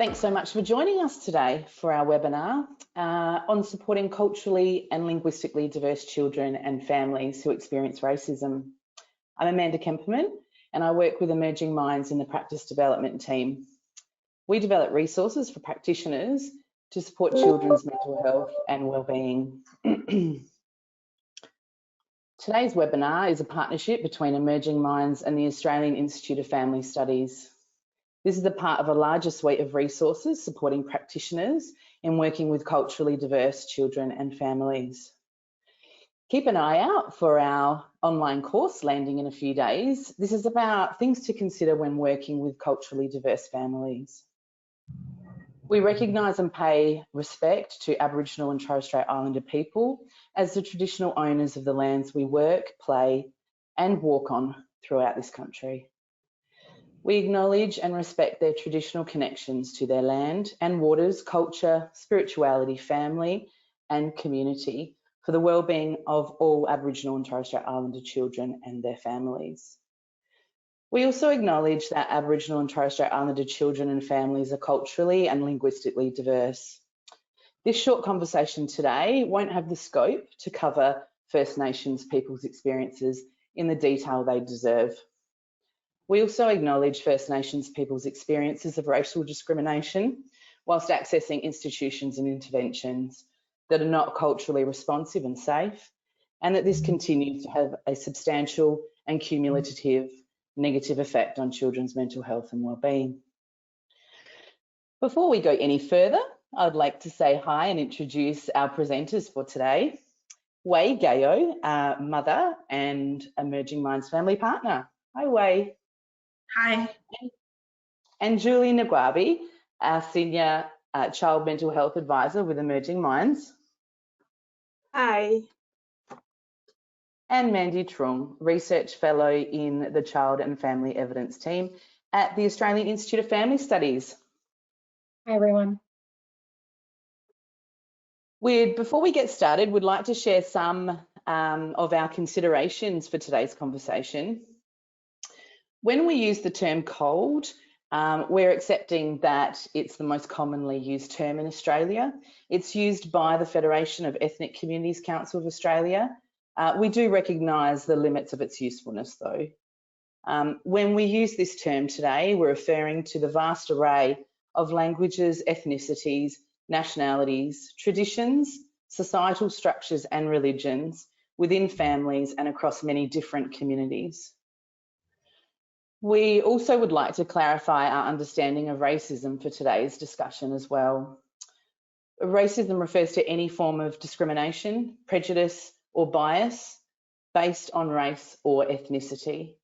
Thanks so much for joining us today for our webinar on supporting culturally and linguistically diverse children and families who experience racism. I'm Amanda Kemperman and I work with Emerging Minds in the practice development team. We develop resources for practitioners to support children's mental health and wellbeing. Today's webinar is a partnership between Emerging Minds and the Australian Institute of Family Studies. This is a part of a larger suite of resources supporting practitioners in working with culturally diverse children and families. Keep an eye out for our online course landing in a few days. This is about things to consider when working with culturally diverse families. We recognise and pay respect to Aboriginal and Torres Strait Islander people as the traditional owners of the lands we work, play and walk on throughout this country. We acknowledge and respect their traditional connections to their land and waters, culture, spirituality, family and community for the wellbeing of all Aboriginal and Torres Strait Islander children and their families. We also acknowledge that Aboriginal and Torres Strait Islander children and families are culturally and linguistically diverse. This short conversation today won't have the scope to cover First Nations people's experiences in the detail they deserve. We also acknowledge First Nations people's experiences of racial discrimination whilst accessing institutions and interventions that are not culturally responsive and safe, and that this continues to have a substantial and cumulative negative effect on children's mental health and wellbeing. Before we go any further, I'd like to say hi and introduce our presenters for today. Wei Gayo, our mother and Emerging Minds family partner. Hi, Wei. Hi. And Julie Ngwabi, our Senior Child Mental Health Advisor with Emerging Minds. Hi. And Mandy Trung, Research Fellow in the Child and Family Evidence Team at the Australian Institute of Family Studies. Hi, everyone. Before we get started, we'd like to share some of our considerations for today's conversation. When we use the term cold, we're accepting that it's the most commonly used term in Australia. It's used by the Federation of Ethnic Communities Council of Australia. We do recognise the limits of its usefulness though. When we use this term today, we're referring to the vast array of languages, ethnicities, nationalities, traditions, societal structures and religions within families and across many different communities. We also would like to clarify our understanding of racism for today's discussion as well. Racism refers to any form of discrimination, prejudice or bias based on race or ethnicity.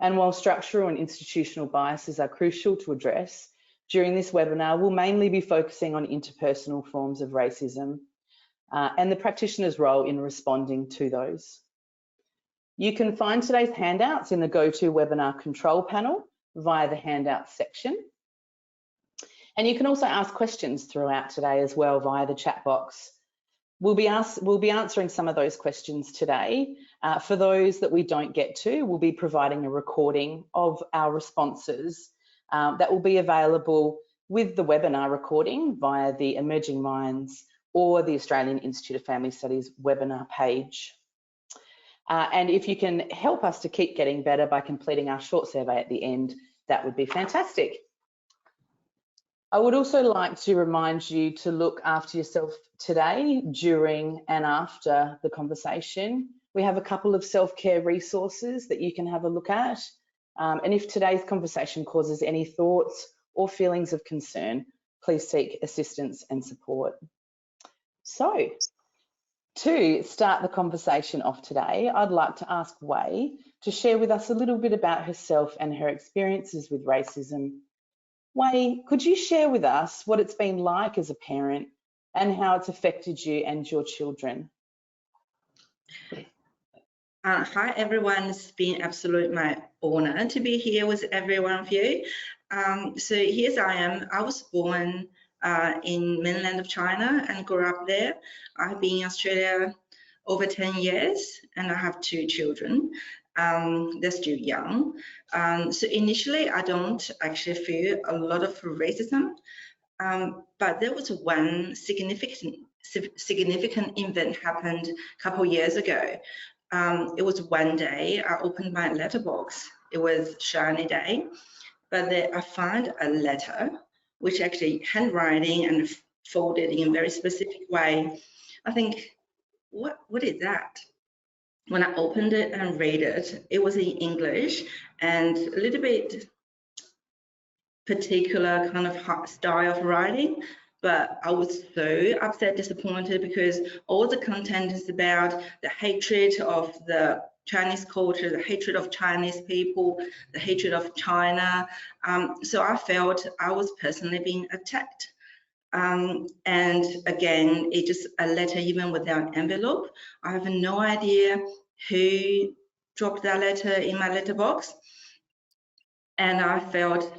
And while structural and institutional biases are crucial to address, during this webinar we'll mainly be focusing on interpersonal forms of racism and the practitioner's role in responding to those. You can find today's handouts in the GoToWebinar control panel via the handouts section. And you can also ask questions throughout today as well via the chat box. We'll be answering some of those questions today. For those that we don't get to, we'll be providing a recording of our responses that will be available with the webinar recording via the Emerging Minds or the Australian Institute of Family Studies webinar page. And if you can help us to keep getting better by completing our short survey at the end, that would be fantastic. I would also like to remind you to look after yourself today, during and after the conversation. We have a couple of self-care resources that you can have a look at. And if today's conversation causes any thoughts or feelings of concern, please seek assistance and support. So, to start the conversation off today, I'd like to ask Wei to share with us a little bit about herself and her experiences with racism. Wei, could you share with us what it's been like as a parent and how it's affected you and your children? Hi everyone, it's been absolutely my honor to be here with every one of you. So here I am. I was born in mainland of China and grew up there. I've been in Australia over 10 years and I have 2 children. They're still young. So initially I don't actually feel a lot of racism But there was one significant event happened a couple of years ago. It was one day I opened my letterbox. It was shiny day, but there I found a letter, which actually handwriting and folded in a very specific way. I think, what is that? When I opened it and read it, it was in English and a little bit particular kind of style of writing, but I was so upset, disappointed, because all the content is about the hatred of the Chinese culture, the hatred of Chinese people, the hatred of China. So I felt I was personally being attacked. And again, it's just a letter even without envelope. I have no idea who dropped that letter in my letterbox. And I felt,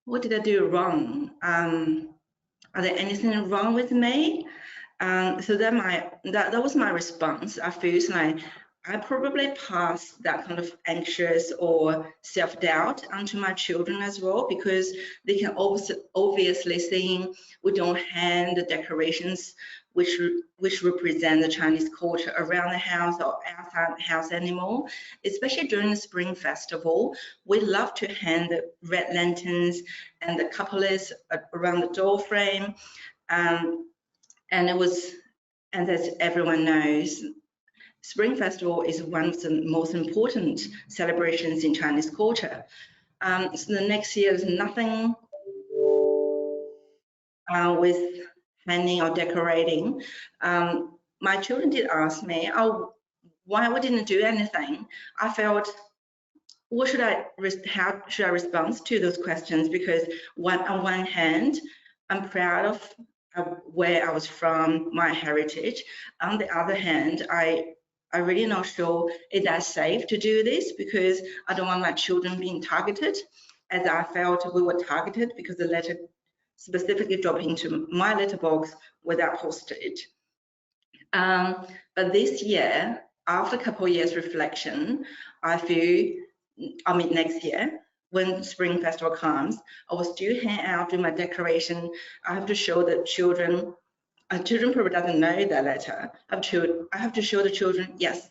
what did I do wrong? Are there anything wrong with me? So that was my response. I feel like I probably passed that kind of anxious or self-doubt onto my children as well, because they can obviously see we don't hang the decorations which represent the Chinese culture around the house or outside the house anymore. Especially during the Spring Festival, we love to hang the red lanterns and the couplets around the door frame. And as everyone knows, Spring Festival is one of the most important celebrations in Chinese culture. So the next year is nothing with hanging or decorating. My children did ask me, "Oh, why we didn't do anything?" I felt, how should I respond to those questions? Because on one hand, I'm proud of where I was from, my heritage. On the other hand, I'm really not sure is that safe to do this, because I don't want my children being targeted, as I felt we were targeted because the letter specifically dropped into my letterbox without postage. But this year, after a couple of years reflection, I feel, next year, when Spring Festival comes, I will still hang out, do my decoration. I have to show the children. Children probably doesn't know that letter. I have to show the children, yes,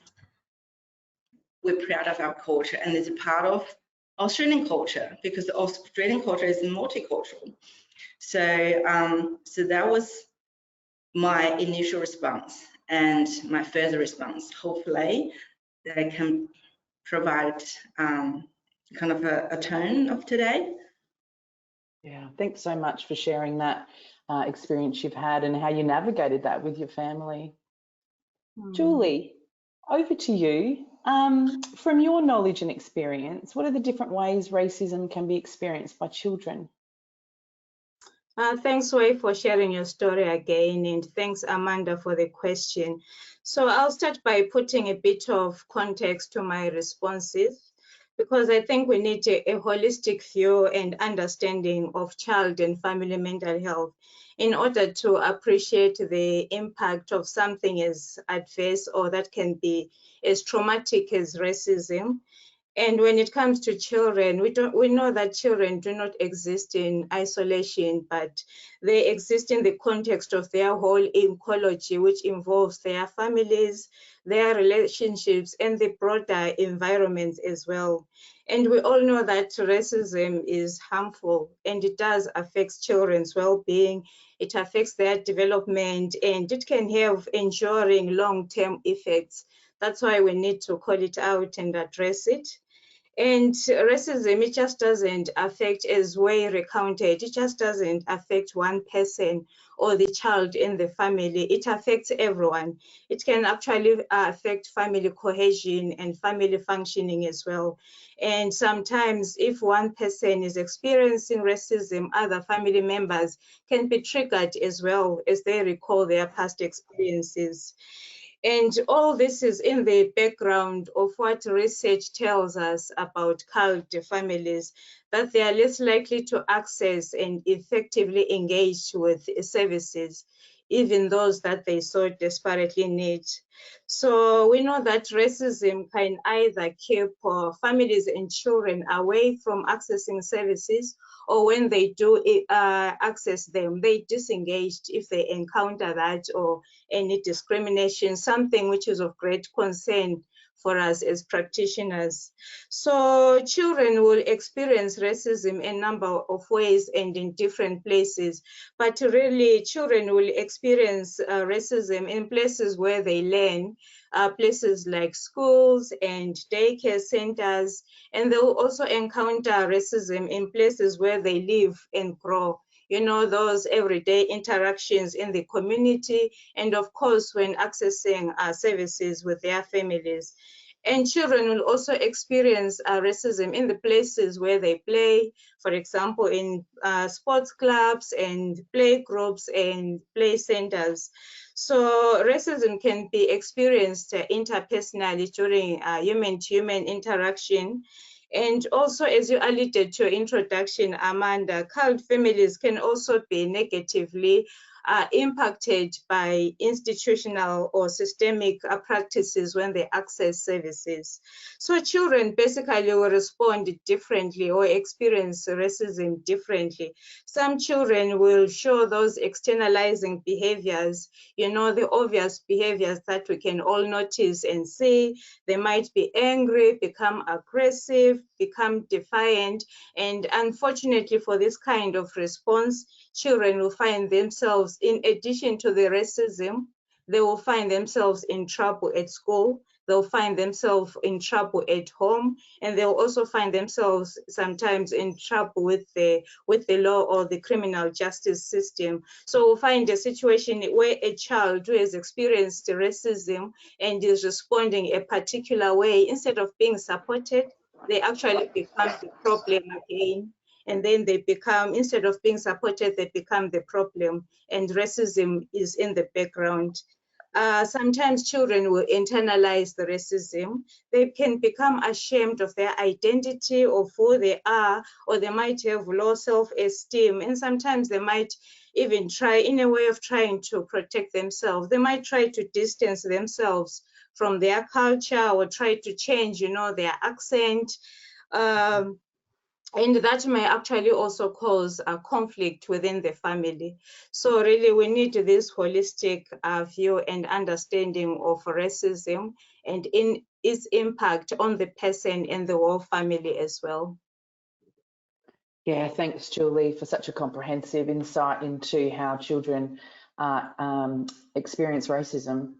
we're proud of our culture, and it's a part of Australian culture, because the Australian culture is multicultural. So, so that was my initial response and my further response. Hopefully, that I can provide kind of a tone of today. Yeah, thanks so much for sharing that experience you've had and how you navigated that with your family. Julie, over to you. From your knowledge and experience, what are the different ways racism can be experienced by children? Thanks, Wei, for sharing your story again, and thanks, Amanda, for the question. So I'll start by putting a bit of context to my responses, because I think we need a holistic view and understanding of child and family mental health in order to appreciate the impact of something as adverse or that can be as traumatic as racism. And when it comes to children, we know that children do not exist in isolation, but they exist in the context of their whole ecology, which involves their families, their relationships, and the broader environment as well. And we all know that racism is harmful, and it does affect children's well-being, it affects their development, and it can have enduring long-term effects. That's why we need to call it out and address it. And racism, it just doesn't affect, as Wei recounted, it just doesn't affect one person or the child in the family. It affects everyone. It can actually affect family cohesion and family functioning as well. And sometimes if one person is experiencing racism, other family members can be triggered as well as they recall their past experiences. And all this is in the background of what research tells us about culled families, that they are less likely to access and effectively engage with services, even those that they so desperately need. So we know that racism can either keep families and children away from accessing services, or when they do access them, they disengaged if they encounter that or any discrimination, something which is of great concern for us as practitioners. So children will experience racism in a number of ways and in different places, but really children will experience racism in places where they learn, places like schools and daycare centers, and they will also encounter racism in places where they live and grow. You know, those everyday interactions in the community, and of course, when accessing services with their families. And children will also experience racism in the places where they play, for example, in sports clubs and play groups and play centers. So racism can be experienced interpersonally during human-to-human interaction. And also, as you alluded to your introduction, Amanda, culled families can also be negatively impacted by institutional or systemic practices when they access services. So children basically will respond differently or experience racism differently. Some children will show those externalizing behaviors, you know, the obvious behaviors that we can all notice and see. They might be angry, become aggressive, become defiant, and unfortunately for this kind of response, children will find themselves, in addition to the racism, they will find themselves in trouble at school, they'll find themselves in trouble at home, and they'll also find themselves sometimes in trouble with the law or the criminal justice system. So we'll find a situation where a child who has experienced racism and is responding a particular way, instead of being supported, they actually become the problem again. And then they become, instead of being supported, they become the problem, and racism is in the background. Sometimes children will internalize the racism. They can become ashamed of their identity, of who they are, or they might have low self-esteem. And sometimes they might even try, in a way of trying to protect themselves, they might try to distance themselves from their culture or try to change, you know, their accent. And that may actually also cause a conflict within the family. So really we need this holistic view and understanding of racism and in its impact on the person and the whole family as well. Yeah, thanks, Julie, for such a comprehensive insight into how children experience racism.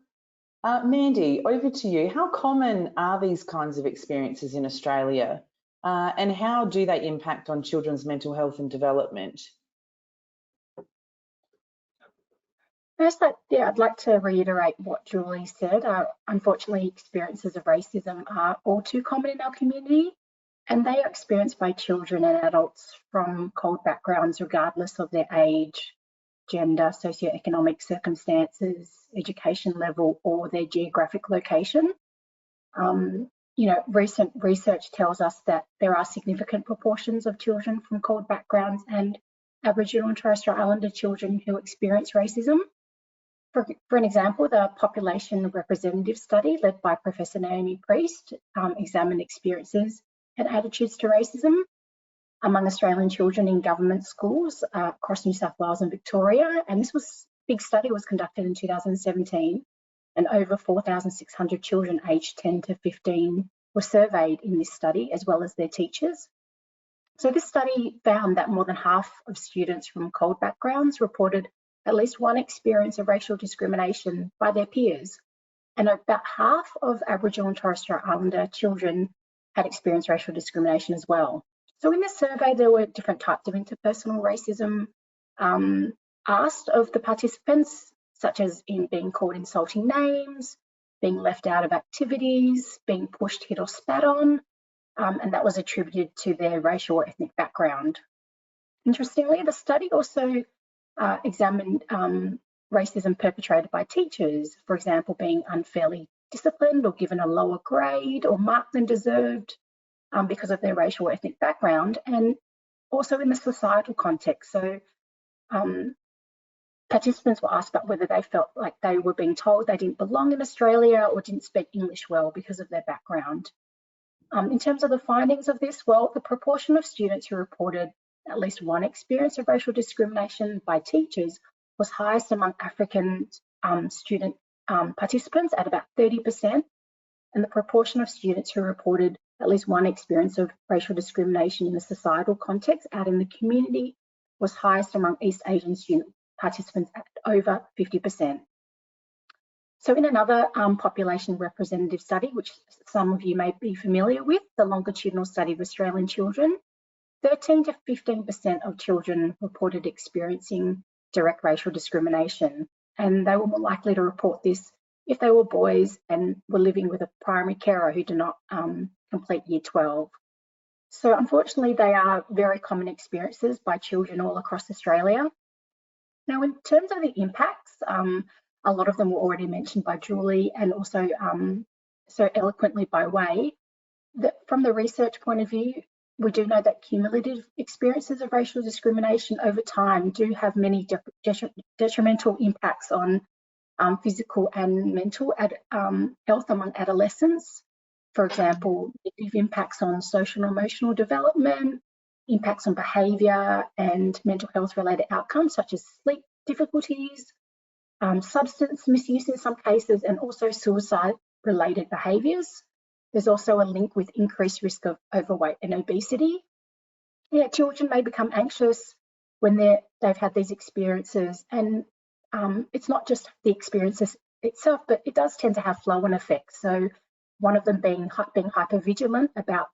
Mandy, over to you. How common are these kinds of experiences in Australia? And how do they impact on children's mental health and development? First, I'd like to reiterate what Julie said. Unfortunately, experiences of racism are all too common in our community, and they are experienced by children and adults from cold backgrounds, regardless of their age, gender, socioeconomic circumstances, education level, or their geographic location. You know, recent research tells us that there are significant proportions of children from cold backgrounds and Aboriginal and Torres Strait Islander children who experience racism. For an example, the population representative study led by Professor Naomi Priest examined experiences and attitudes to racism among Australian children in government schools across New South Wales and Victoria. And this big study was conducted in 2017. And over 4,600 children aged 10 to 15 were surveyed in this study, as well as their teachers. So this study found that more than half of students from cold backgrounds reported at least one experience of racial discrimination by their peers. And about half of Aboriginal and Torres Strait Islander children had experienced racial discrimination as well. So in this survey, there were different types of interpersonal racism asked of the participants, such as in being called insulting names, being left out of activities, being pushed, hit or spat on, and that was attributed to their racial or ethnic background. Interestingly, the study also examined racism perpetrated by teachers, for example, being unfairly disciplined or given a lower grade or mark than deserved because of their racial or ethnic background, and also in the societal context. So participants were asked about whether they felt like they were being told they didn't belong in Australia or didn't speak English well because of their background. In terms of the findings of this, well, the proportion of students who reported at least one experience of racial discrimination by teachers was highest among African student participants at about 30%, and the proportion of students who reported at least one experience of racial discrimination in a societal context out in the community was highest among East Asian student participants at over 50%. So in another population representative study, which some of you may be familiar with, the longitudinal study of Australian children, 13 to 15% of children reported experiencing direct racial discrimination, and they were more likely to report this if they were boys and were living with a primary carer who did not complete Year 12. So unfortunately, they are very common experiences by children all across Australia. Now, in terms of the impacts, a lot of them were already mentioned by Julie and also so eloquently by Wei. From the research point of view, we do know that cumulative experiences of racial discrimination over time do have many detrimental impacts on physical and mental health among adolescents. For example, negative impacts on social and emotional development, impacts on behaviour and mental health related outcomes such as sleep difficulties, substance misuse in some cases, and also suicide related behaviours. There's also a link with increased risk of overweight and obesity. Yeah, children may become anxious when they've had these experiences, and it's not just the experiences itself, but it does tend to have flow-on effects. So one of them being hyper-vigilant about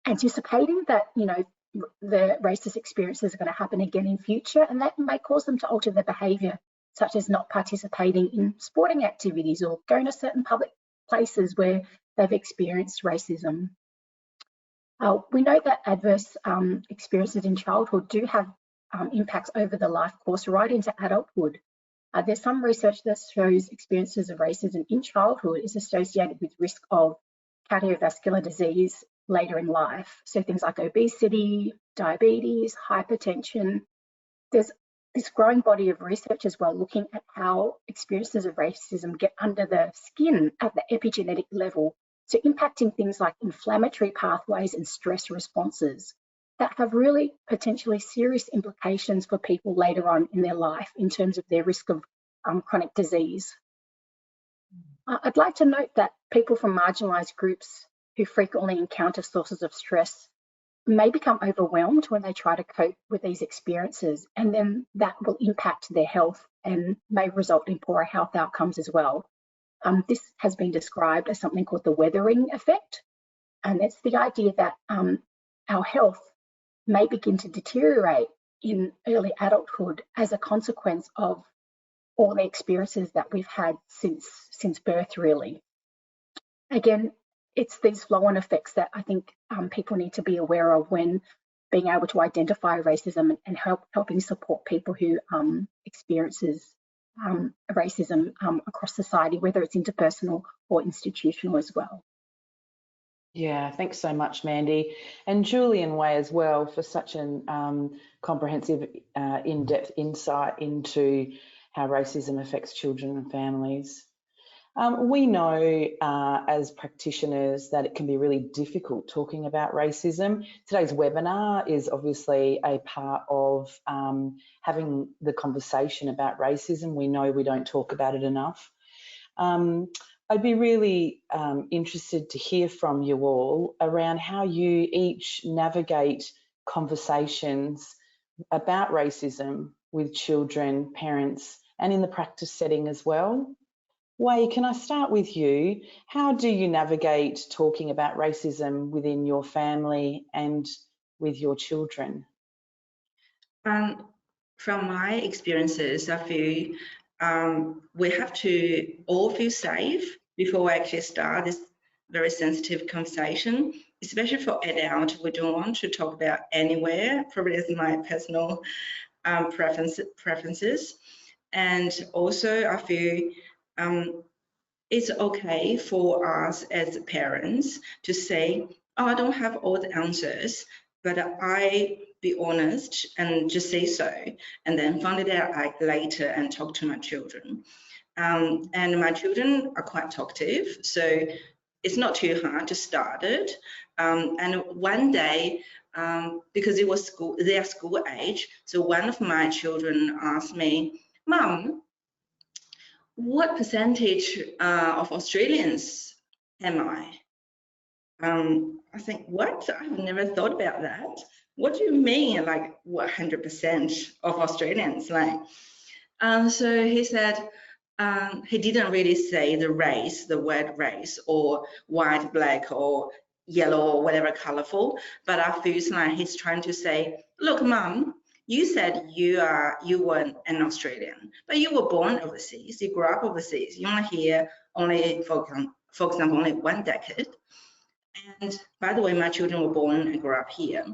anticipating that, you know, the racist experiences are going to happen again in future, and that may cause them to alter their behaviour, such as not participating in sporting activities or going to certain public places where they've experienced racism. We know that adverse experiences in childhood do have impacts over the life course right into adulthood. There's some research that shows experiences of racism in childhood is associated with risk of cardiovascular disease later in life. So things like obesity, diabetes, hypertension. There's this growing body of research as well looking at how experiences of racism get under the skin at the epigenetic level, so impacting things like inflammatory pathways and stress responses that have really potentially serious implications for people later on in their life in terms of their risk of chronic disease. I'd like to note that people from marginalised groups who frequently encounter sources of stress may become overwhelmed when they try to cope with these experiences, and then that will impact their health and may result in poorer health outcomes as well. This has been described as something called the weathering effect, and it's the idea that our health may begin to deteriorate in early adulthood as a consequence of all the experiences that we've had since birth, really. Again, it's these flow-on effects that I think people need to be aware of when being able to identify racism and helping support people who experiences racism across society, whether it's interpersonal or institutional as well. Yeah, thanks so much, Mandy, and Julie and Wei as well for such an comprehensive, in-depth insight into how racism affects children and families. We know as practitioners that it can be really difficult talking about racism. Today's webinar is obviously a part of having the conversation about racism. We know we don't talk about it enough. I'd be really interested to hear from you all around how you each navigate conversations about racism with children, parents, and in the practice setting as well. Wei, can I start with you? How do you navigate talking about racism within your family and with your children? From my experiences, I feel we have to all feel safe before we actually start this very sensitive conversation, especially for adults. We don't want to talk about anywhere, probably as my personal preferences. And also I feel it's okay for us as parents to say, oh, I don't have all the answers, but I be honest and just say so, and then find it out like later and talk to my children. And my children are quite talkative, so it's not too hard to start it. And one day, because it was their school age, so one of my children asked me, "Mum, what percentage of Australians am I?" I think, what? I've never thought about that. What do you mean, like, what 100% of Australians? Like, so he said, he didn't really say the race, the word race, or white, black, or yellow, or whatever colorful, but I feel like he's trying to say, look, Mum, you said you were an Australian, but you were born overseas, you grew up overseas, you're not here only, for example, only 1 decade. And by the way, my children were born and grew up here.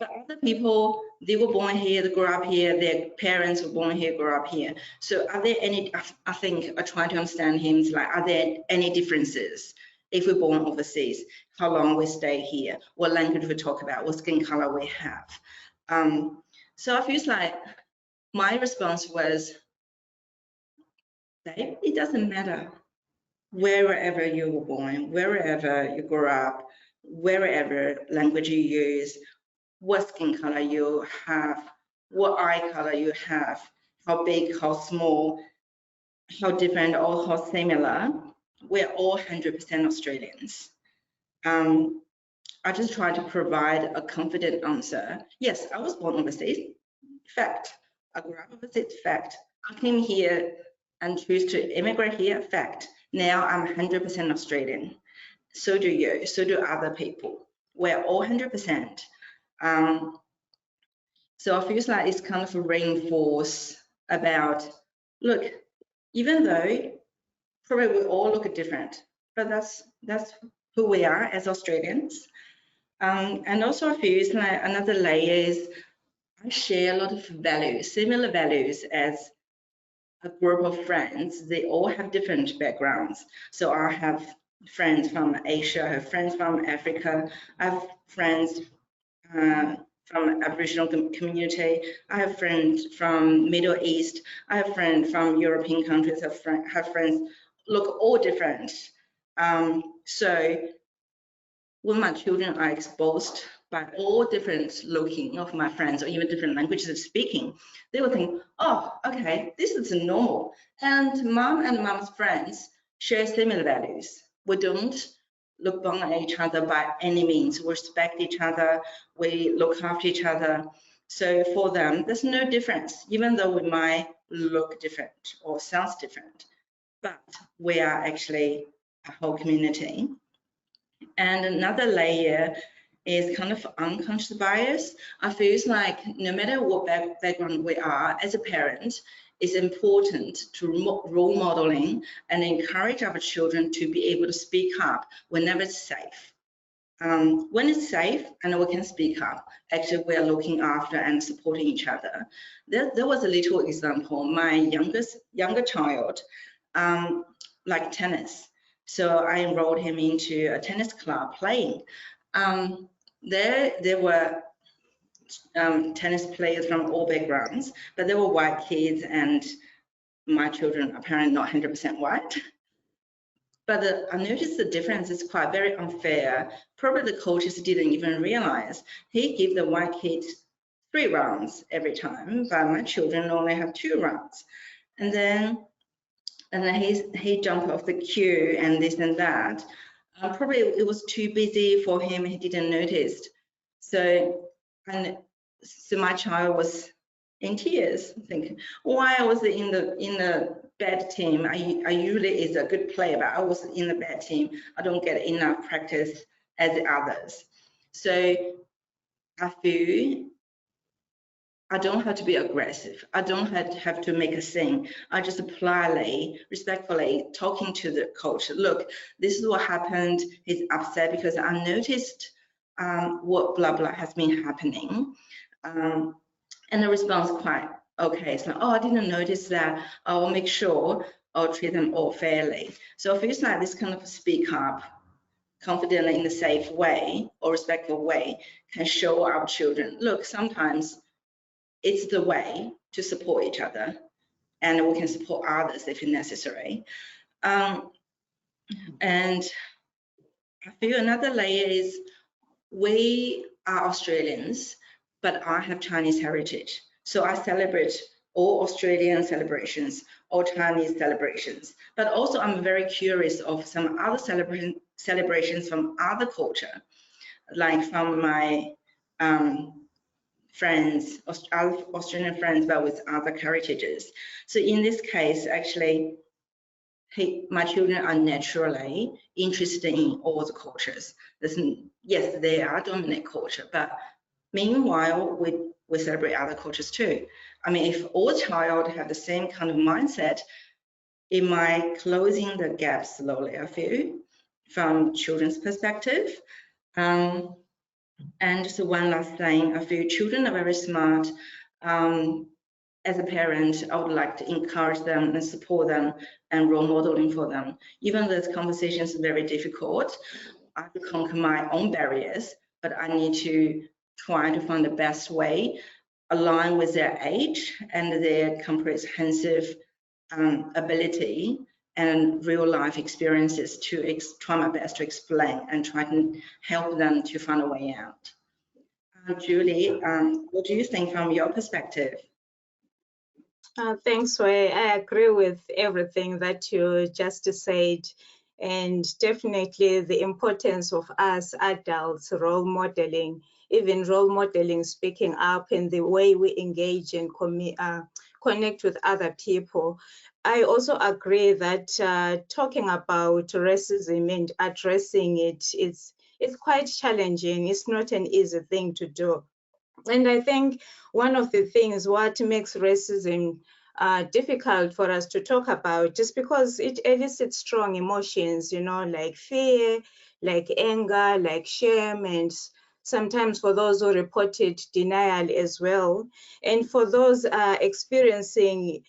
But other people, they were born here, they grew up here, their parents were born here, grew up here. So are there any, I think I try to understand him, like, are there any differences if we're born overseas, how long we stay here, what language we talk about, what skin color we have. So I feel like my response was, Dave, it doesn't matter wherever you were born, wherever you grew up, wherever language you use, what skin color you have, what eye color you have, how big, how small, how different or how similar, we're all 100% Australians. I just try to provide a confident answer. Yes, I was born overseas, fact. I grew up overseas, fact. I came here and choose to immigrate here, fact. Now I'm 100% Australian. So do you, so do other people. We're all 100%. So I feel like it's kind of a reinforce about, look, even though probably we all look different, but that's who we are as Australians. And also I feel like another layer is I share a lot of values, similar values as a group of friends. They all have different backgrounds. So I have friends from Asia, I have friends from Africa, I have friends from Aboriginal community, I have friends from Middle East, I have friends from European countries, I have friends, look, all different. So when my children are exposed by all different looking of my friends or even different languages of speaking, they will think, oh, okay, this is normal. And mom's friends share similar values. We don't look down at each other by any means. We respect each other, we look after each other. So for them, there's no difference, even though we might look different or sounds different, but we are actually a whole community. And another layer is kind of unconscious bias. I feel like no matter what background we are, as a parent, it's important to role modeling and encourage our children to be able to speak up whenever it's safe. When it's safe and we can speak up, actually we are looking after and supporting each other. There was a little example. My younger child liked tennis. So I enrolled him into a tennis club playing. There were tennis players from all backgrounds, but there were white kids and my children apparently not 100% white. But I noticed the difference is quite very unfair. Probably the coaches didn't even realize. He gave the white kids 3 rounds every time, but my children only have 2 rounds. And then he jumped off the queue and this and that. Probably it was too busy for him. He didn't notice. So my child was in tears, thinking, why I was in the bad team. I usually is a good player, but I was in the bad team. I don't get enough practice as the others. So I feel I don't have to be aggressive. I don't have to make a scene. I just politely, respectfully talking to the coach. Look, this is what happened. He's upset because I noticed what blah blah has been happening. And the response quite okay. It's like, oh, I didn't notice that. I'll make sure I'll treat them all fairly. So it feels like this kind of speak up confidently in a safe way or respectful way can show our children, look, sometimes it's the way to support each other, and we can support others if necessary. And I feel another layer is we are Australians, but I have Chinese heritage. So I celebrate all Australian celebrations, all Chinese celebrations, but also I'm very curious of some other celebrations from other culture, like from my friends, Australian friends, but with other heritages. So in this case, actually, my children are naturally interested in all the cultures. Yes, they are dominant culture, but meanwhile, we celebrate other cultures too. I mean, if all child have the same kind of mindset, it might closing the gap slowly, I feel, from children's perspective. And just one last thing, I feel children are very smart. As a parent, I would like to encourage them and support them and role modeling for them. Even though this conversation is very difficult, I have to conquer my own barriers, but I need to try to find the best way align with their age and their comprehensive ability and real life experiences to try my best to explain and try to help them to find a way out. Julie, what do you think from your perspective? Thanks, Wei. I agree with everything that you just said, and definitely the importance of us adults role modeling, even role modeling, speaking up in the way we engage and connect with other people. I also agree that talking about racism and addressing it is quite challenging. It's not an easy thing to do. And I think one of the things what makes racism difficult for us to talk about, just because it elicits strong emotions, you know, like fear, like anger, like shame, and sometimes for those who reported denial as well. And for those experiencing,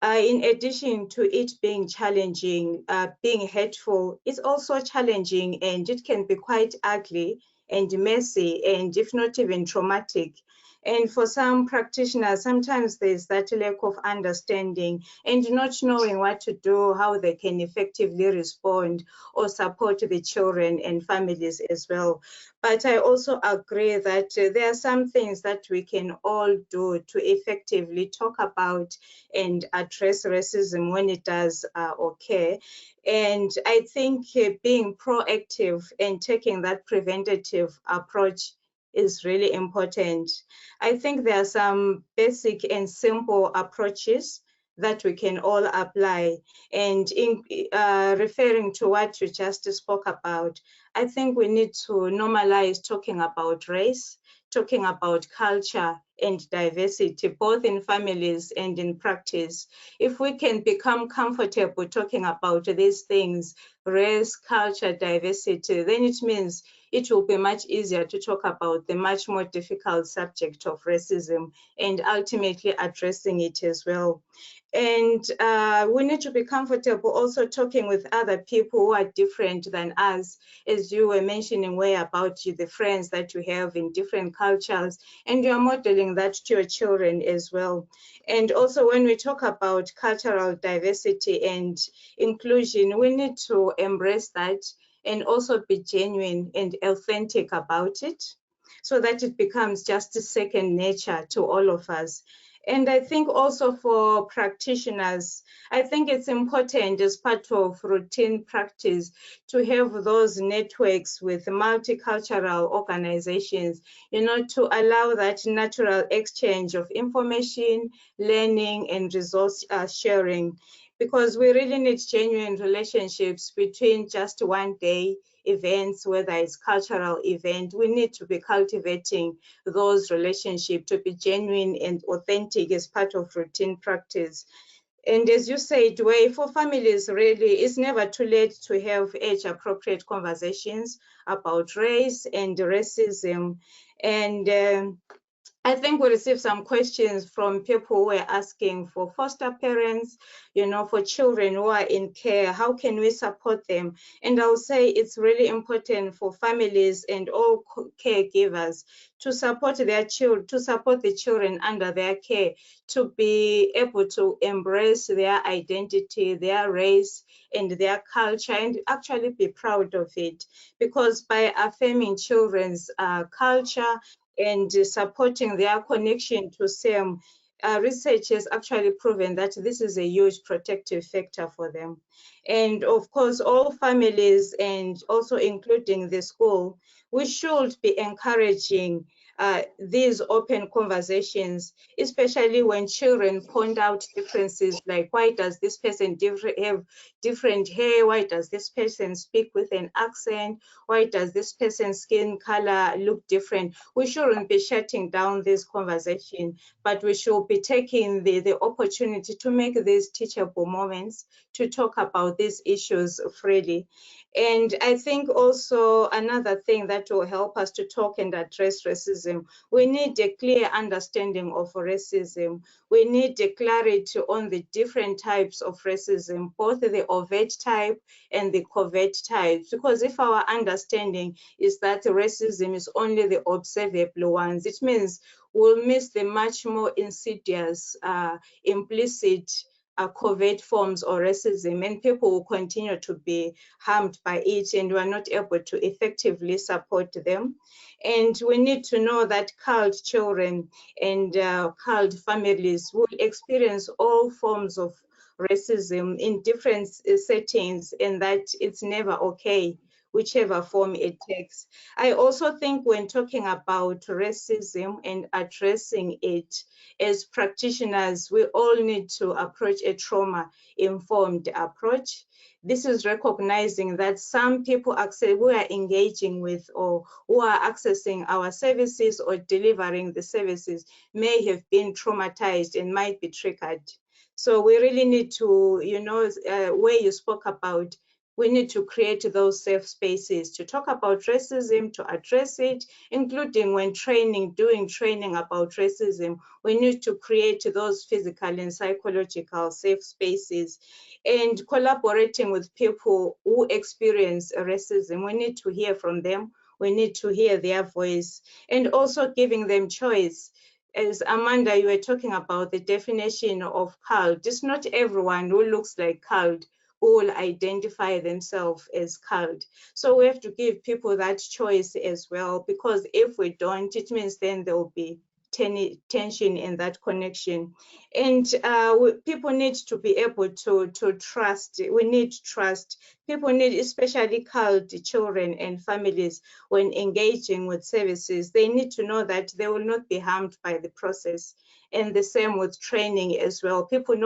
in addition to it being challenging, being hateful, it's also challenging, and it can be quite ugly and messy, and if not even traumatic. And for some practitioners, sometimes there's that lack of understanding and not knowing what to do, how they can effectively respond or support the children and families as well. But I also agree that there are some things that we can all do to effectively talk about and address racism when it does occur. And I think being proactive and taking that preventative approach is really important. I think there are some basic and simple approaches that we can all apply. And in referring to what you just spoke about, I think we need to normalize talking about race, talking about culture and diversity, both in families and in practice. If we can become comfortable talking about these things, race, culture, diversity, then it means it will be much easier to talk about the much more difficult subject of racism and ultimately addressing it as well. And we need to be comfortable also talking with other people who are different than us, as you were mentioning, way about you, the friends that you have in different cultures, and you're modeling that to your children as well. And also when we talk about cultural diversity and inclusion, we need to embrace that and also be genuine and authentic about it, so that it becomes just a second nature to all of us. And I think also for practitioners, I think it's important as part of routine practice to have those networks with multicultural organizations, you know, to allow that natural exchange of information, learning, and resource sharing, because we really need genuine relationships between just one day events, whether it's cultural event. We need to be cultivating those relationships to be genuine and authentic as part of routine practice. And as you said, Wei, for families, really, it's never too late to have age-appropriate conversations about race and racism. And I think we received some questions from people who were asking for foster parents, you know, for children who are in care, how can we support them? And I'll say it's really important for families and all caregivers to support their children, to support the children under their care, to be able to embrace their identity, their race, and their culture, and actually be proud of it. Because by affirming children's culture, and supporting their connection to STEM, research has actually proven that this is a huge protective factor for them. And of course, all families and also including the school, we should be encouraging these open conversations, especially when children point out differences like, why does this person have different hair? Why does this person speak with an accent? Why does this person's skin color look different? We shouldn't be shutting down this conversation, but we should be taking the opportunity to make these teachable moments to talk about these issues freely. And I think also another thing that will help us to talk and address racism, we need a clear understanding of racism. We need a clarity on the different types of racism, both the overt type and the covert types. Because if our understanding is that racism is only the observable ones, it means we'll miss the much more insidious, implicit, covert forms of racism, and people will continue to be harmed by it, and we are not able to effectively support them. And we need to know that culled children and culled families will experience all forms of racism in different settings, and that it's never okay, whichever form it takes. I also think when talking about racism and addressing it, as practitioners, we all need to approach a trauma-informed approach. This is recognizing that some people who are engaging with or who are accessing our services or delivering the services may have been traumatized and might be triggered. So we really need to, you know, where you spoke about, we need to create those safe spaces to talk about racism, to address it, including when doing training about racism. We need to create those physical and psychological safe spaces, and collaborating with people who experience racism. We need to hear from them. We need to hear their voice, and also giving them choice. As Amanda, you were talking about the definition of culled. It's not everyone who looks like culled who will identify themselves as culled. So we have to give people that choice as well, because if we don't, it means then there will be tension in that connection. And people need to be able to trust. We need trust. People need, especially culled children and families, when engaging with services, they need to know that they will not be harmed by the process. And the same with training as well. People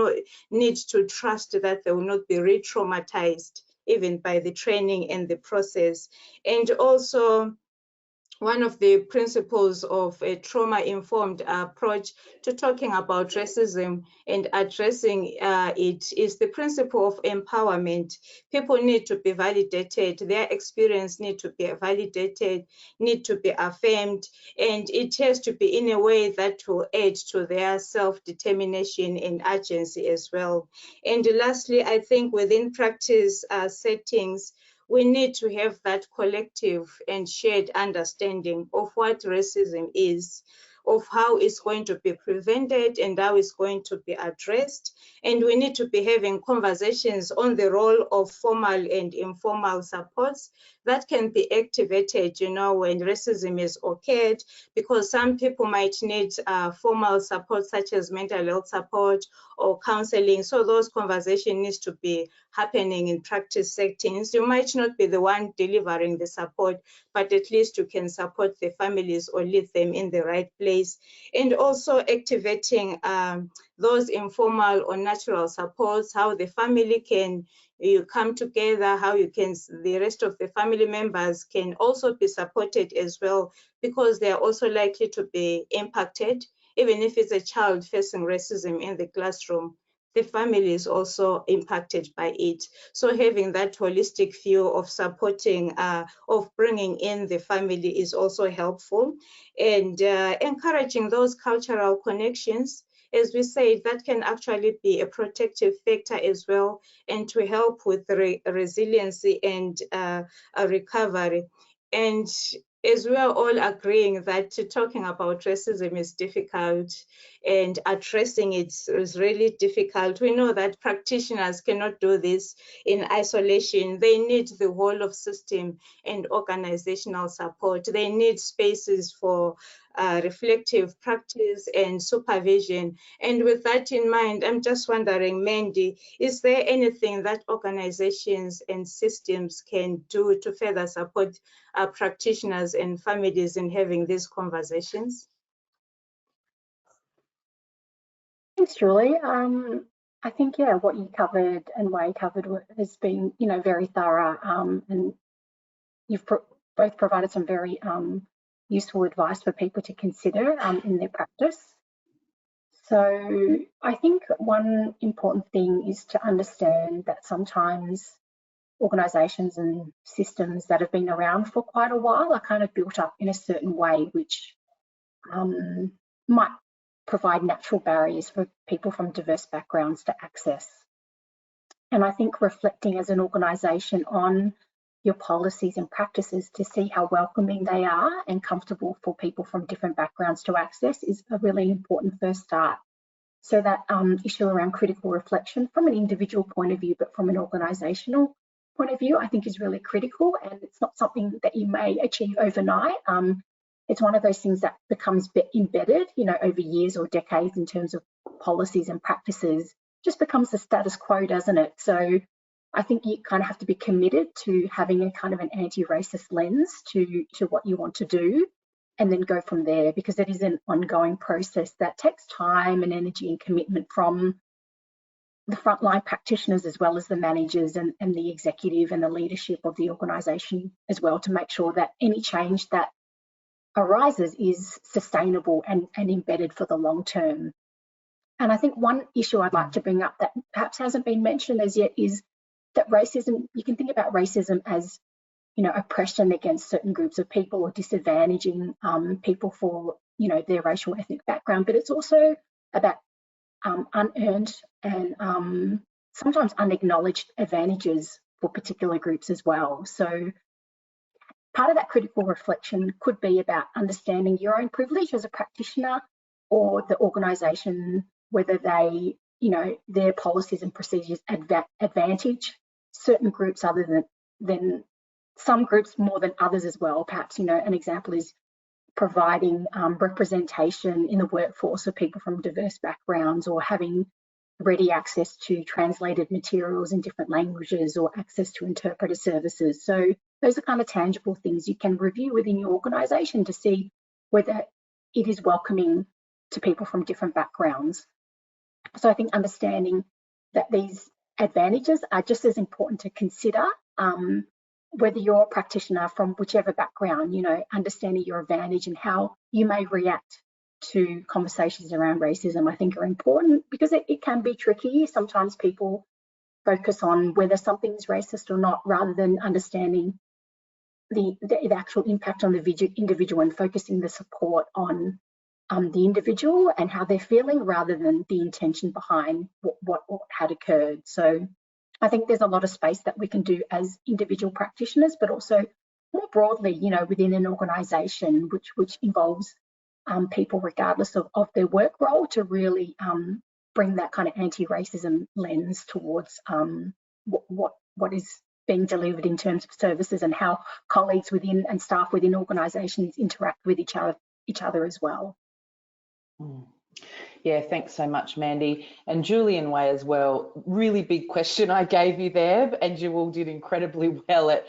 need to trust that they will not be re-traumatized even by the training and the process. And also, one of the principles of a trauma-informed approach to talking about racism and addressing it is the principle of empowerment. People need to be validated, their experience need to be validated, need to be affirmed, and it has to be in a way that will aid to their self-determination and agency as well. And lastly, I think within practice settings, we need to have that collective and shared understanding of what racism is, of how it's going to be prevented and how it's going to be addressed. And we need to be having conversations on the role of formal and informal supports that can be activated, you know, when racism is occurred, because some people might need formal support such as mental health support or counseling. So those conversations need to be happening in practice settings. You might not be the one delivering the support, but at least you can support the families or lead them in the right place. And also activating those informal or natural supports, how the family can come together, how the rest of the family members can also be supported as well, because they are also likely to be impacted. Even if it's a child facing racism in the classroom, the family is also impacted by it. So having that holistic view of supporting, of bringing in the family is also helpful, and encouraging those cultural connections. As we say, that can actually be a protective factor as well, and to help with resiliency and a recovery. And as we are all agreeing that talking about racism is difficult and addressing it is really difficult, we know that practitioners cannot do this in isolation. They need the whole of system and organizational support. They need spaces for reflective practice and supervision. And with that in mind, I'm just wondering, Mandy, is there anything that organizations and systems can do to further support practitioners and families in having these conversations? Thanks, Julie. I think, yeah, what you covered and Wei covered has been, very thorough, and you've both provided some very useful advice for people to consider in their practice. So I think one important thing is to understand that sometimes organisations and systems that have been around for quite a while are kind of built up in a certain way, which might provide natural barriers for people from diverse backgrounds to access. And I think reflecting as an organisation on your policies and practices to see how welcoming they are and comfortable for people from different backgrounds to access is a really important first start. So that issue around critical reflection from an individual point of view, but from an organisational point of view, I think is really critical, and it's not something that you may achieve overnight. It's one of those things that becomes embedded, over years or decades in terms of policies and practices, just becomes the status quo, doesn't it? So I think you kind of have to be committed to having a kind of an anti-racist lens to what you want to do, and then go from there, because it is an ongoing process that takes time and energy and commitment from the frontline practitioners as well as the managers and the executive and the leadership of the organisation as well, to make sure that any change that arises is sustainable and embedded for the long term. And I think one issue I'd like to bring up that perhaps hasn't been mentioned as yet is that racism, you can think about racism as, oppression against certain groups of people or disadvantaging people for, their racial or ethnic background, but it's also about unearned and sometimes unacknowledged advantages for particular groups as well. So part of that critical reflection could be about understanding your own privilege as a practitioner or the organisation, whether they, their policies and procedures advantage certain groups other than some groups more than others as well. Perhaps, an example is providing representation in the workforce of people from diverse backgrounds, or having ready access to translated materials in different languages, or access to interpreter services. So those are kind of tangible things you can review within your organisation to see whether it is welcoming to people from different backgrounds. So I think understanding that these advantages are just as important to consider, whether you're a practitioner from whichever background, understanding your advantage and how you may react to conversations around racism, I think are important, because it can be tricky. Sometimes people focus on whether something's racist or not, rather than understanding the actual impact on the individual and focusing the support on the individual and how they're feeling, rather than the intention behind what had occurred. So I think there's a lot of space that we can do as individual practitioners, but also more broadly, within an organisation, which involves people regardless of their work role, to really bring that kind of anti-racism lens towards what is being delivered in terms of services, and how colleagues within and staff within organisations interact with each other as well. Yeah, thanks so much, Mandy. And Julie and Wei as well. Really big question I gave you there, and you all did incredibly well at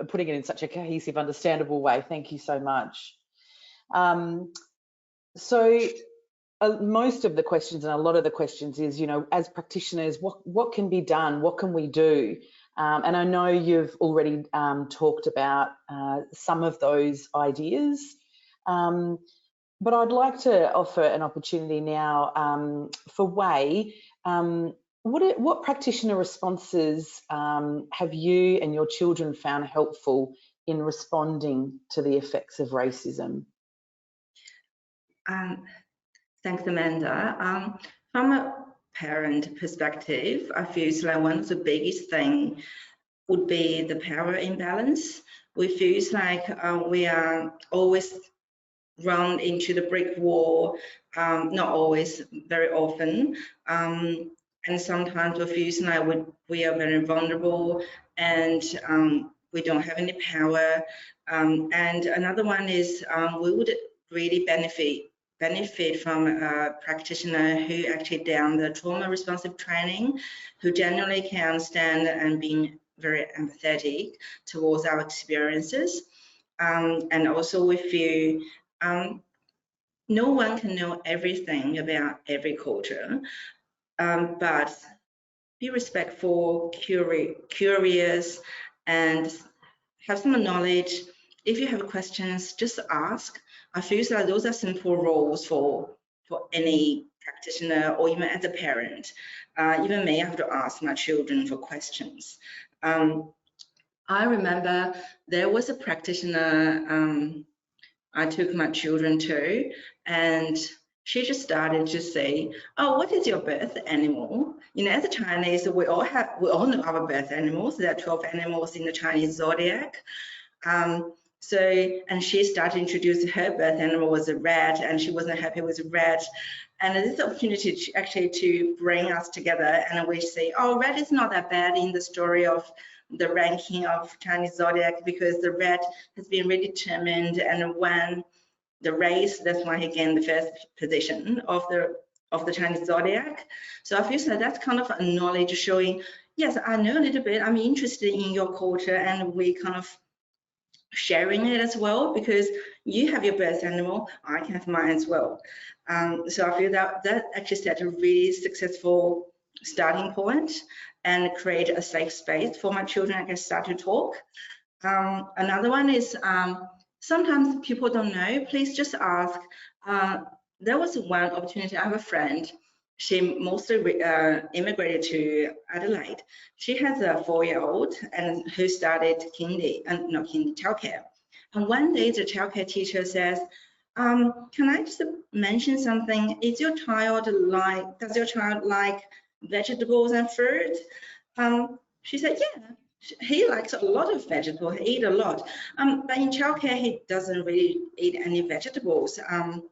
putting it in such a cohesive, understandable way. Thank you so much. Most of the questions, and a lot of the questions is, as practitioners, what can be done? What can we do? And I know you've already talked about some of those ideas. But I'd like to offer an opportunity now for Wei What practitioner responses have you and your children found helpful in responding to the effects of racism? Thanks, Amanda. From a parent perspective, I feel like one of the biggest things would be the power imbalance. We feel like we are always run into the brick wall, not always, very often. And sometimes we feel like we are very vulnerable and we don't have any power. And another one is we would really benefit from a practitioner who actually done the trauma responsive training, who generally can understand and being very empathetic towards our experiences. And also we feel no one can know everything about every culture, but be respectful, curious, and have some knowledge. If you have questions, just ask. I feel like those are simple roles for any practitioner or even as a parent. Even me, I have to ask my children for questions. I remember there was a practitioner I took my children to, and she just started to say, "Oh, what is your birth animal?" You know, as a Chinese, we all know our birth animals. There are 12 animals in the Chinese zodiac. And she started to introduce her birth animal was a rat, and she wasn't happy with rat. And this opportunity to bring us together, and we say, "Oh, rat is not that bad in the story of the ranking of Chinese zodiac, because the rat has been really determined and won the race. That's why he gained the first position of the Chinese zodiac." So I feel like that's kind of a knowledge showing, yes, I know a little bit, I'm interested in your culture, and we kind of sharing it as well, because you have your birth animal, I can have mine as well. So I feel that actually set a really successful starting point and create a safe space for my children. I can start to talk. Another one is sometimes people don't know, please just ask. There was one opportunity, I have a friend, she mostly immigrated to Adelaide. She has a 4-year-old and who started childcare. And one day the childcare teacher says, "Can I just mention something? Does your child like vegetables and fruit?" She said, "Yeah, he likes a lot of vegetables. He eats a lot. But in childcare, he doesn't really eat any vegetables."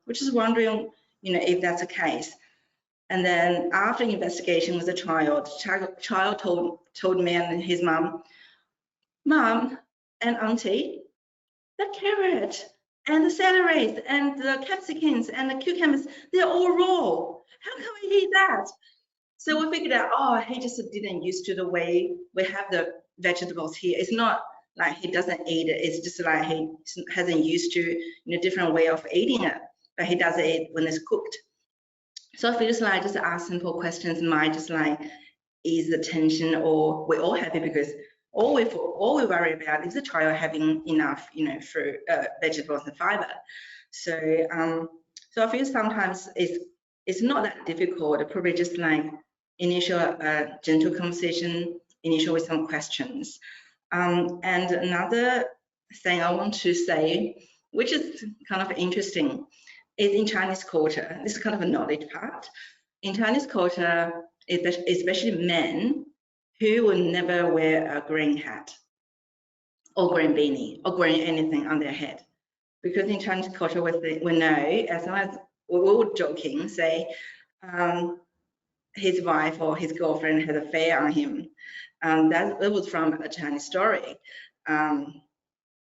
Which is wondering, if that's the case. And then after investigation with the child told me and his mom, "Mom and auntie, the carrot and the celery and the capsicums and the cucumbers, they're all raw. How can we eat that?" So we figured out, oh, he just didn't used to the way we have the vegetables here. It's not like he doesn't eat it. It's just like he hasn't used to a different way of eating it, but he does eat when it's cooked. So I feel like just ask simple questions might just like ease the tension, or we're all happy because all we worry about is the child having enough, fruit, vegetables and fiber. So I feel sometimes it's not that difficult. Probably just like initial gentle conversation, initial with some questions. And another thing I want to say, which is kind of interesting, is in Chinese culture. This is kind of a knowledge part. In Chinese culture, especially men, who will never wear a green hat or green beanie or green anything on their head. Because in Chinese culture, we know, as long as we were joking, say his wife or his girlfriend had an affair on him. That was from a Chinese story.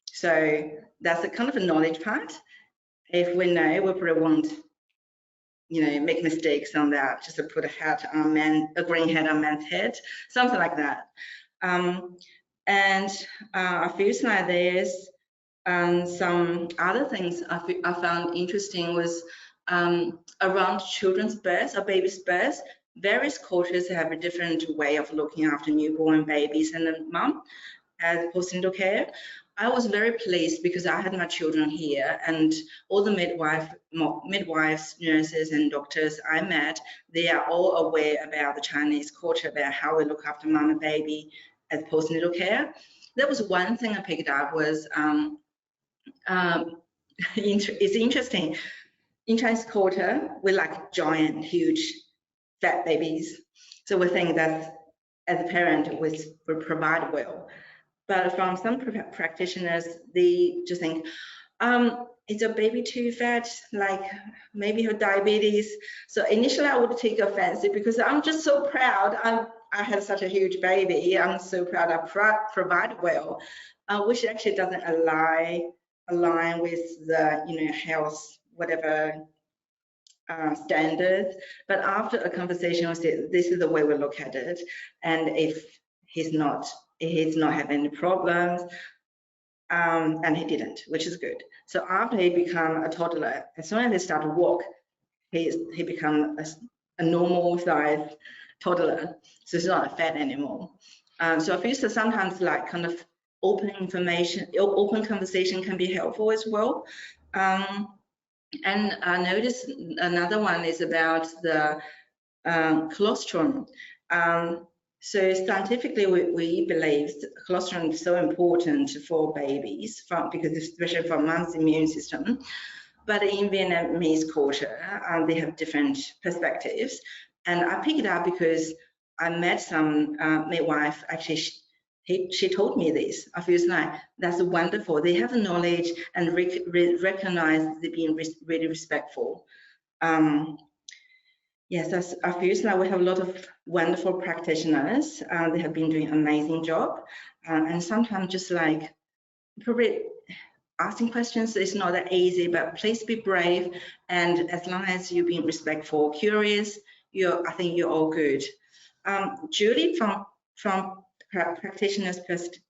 So that's a kind of a knowledge part. If we know, we probably won't, make mistakes on that, just to put a green hat on man's head, something like that. And I feel like there's some other things I found interesting was around children's birth or baby's birth. Various cultures have a different way of looking after newborn babies and the mum as postnatal care. I was very pleased because I had my children here, and all the midwives, nurses, and doctors I met, they are all aware about the Chinese culture, about how we look after mom and baby as postnatal care. That was one thing I picked up was, it's interesting. In Chinese culture, we like giant, huge, fat babies. So we think that as a parent, we provide well. But from some practitioners, they just think, is your baby too fat? Like maybe her diabetes. So initially I would take offense because I'm just so proud. I had such a huge baby. I'm so proud I provide well, which actually doesn't align with the health, whatever standards. But after a conversation, I said, this is the way we look at it. And if he's not having any problems, and he didn't, which is good. So after he became a toddler, as soon as he started to walk, he became a normal size toddler. So he's not fat anymore. So I feel that sometimes like kind of open conversation can be helpful as well. And I noticed another one is about the colostrum. So scientifically, we believe colostrum is so important for babies, because especially for mom's immune system. But in Vietnamese culture, they have different perspectives. And I picked it up because I met some midwife. Actually, she told me this. I feel like that's wonderful. They have the knowledge and recognize they being really respectful. Yes, I feel like we have a lot of wonderful practitioners. They have been doing an amazing job. And sometimes just like probably asking questions is not that easy, but please be brave. And as long as you're being respectful, curious, I think you're all good. Julie, from practitioners'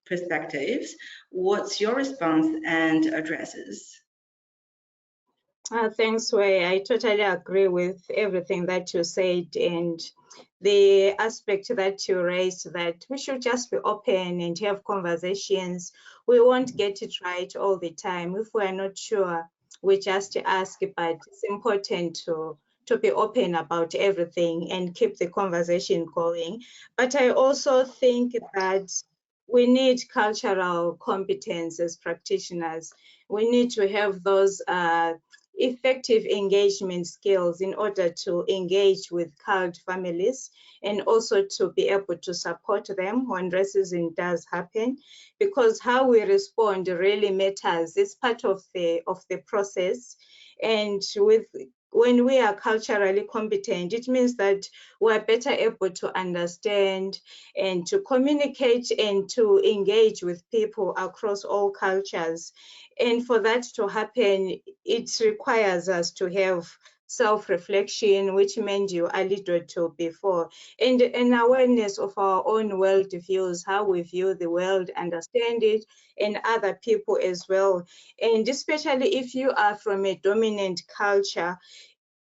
perspectives, what's your response and addresses? Thanks, Wei. I totally agree with everything that you said, and the aspect that you raised, that we should just be open and have conversations. We won't get it right all the time. If we're not sure, we just ask, but it's important to be open about everything and keep the conversation going. But I also think that we need cultural competence as practitioners. We need to have those effective engagement skills in order to engage with CALD families and also to be able to support them when racism does happen, because how we respond really matters. It's part of the process. And when we are culturally competent, it means that we're better able to understand and to communicate and to engage with people across all cultures. And for that to happen, it requires us to have self-reflection, which meant you alluded to before, and an awareness of our own world views, how we view the world, understand it, and other people as well. And especially if you are from a dominant culture,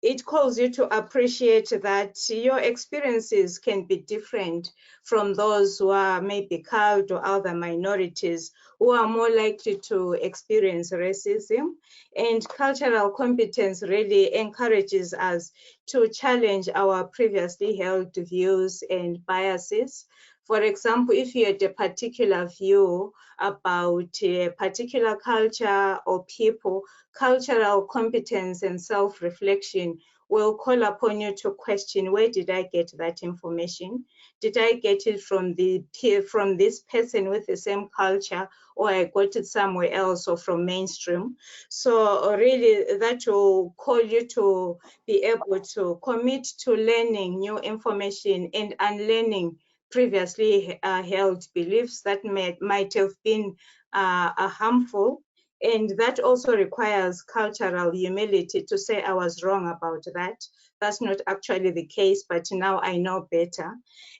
it calls you to appreciate that your experiences can be different from those who are maybe CALD or other minorities who are more likely to experience racism. And cultural competence really encourages us to challenge our previously held views and biases. For example, if you had a particular view about a particular culture or people, cultural competence and self-reflection will call upon you to question, where did I get that information? Did I get it from this person with the same culture, or I got it somewhere else, or from mainstream? So really that will call you to be able to commit to learning new information and unlearning previously held beliefs that might have been harmful. And that also requires cultural humility to say, I was wrong about that. That's not actually the case, but now I know better.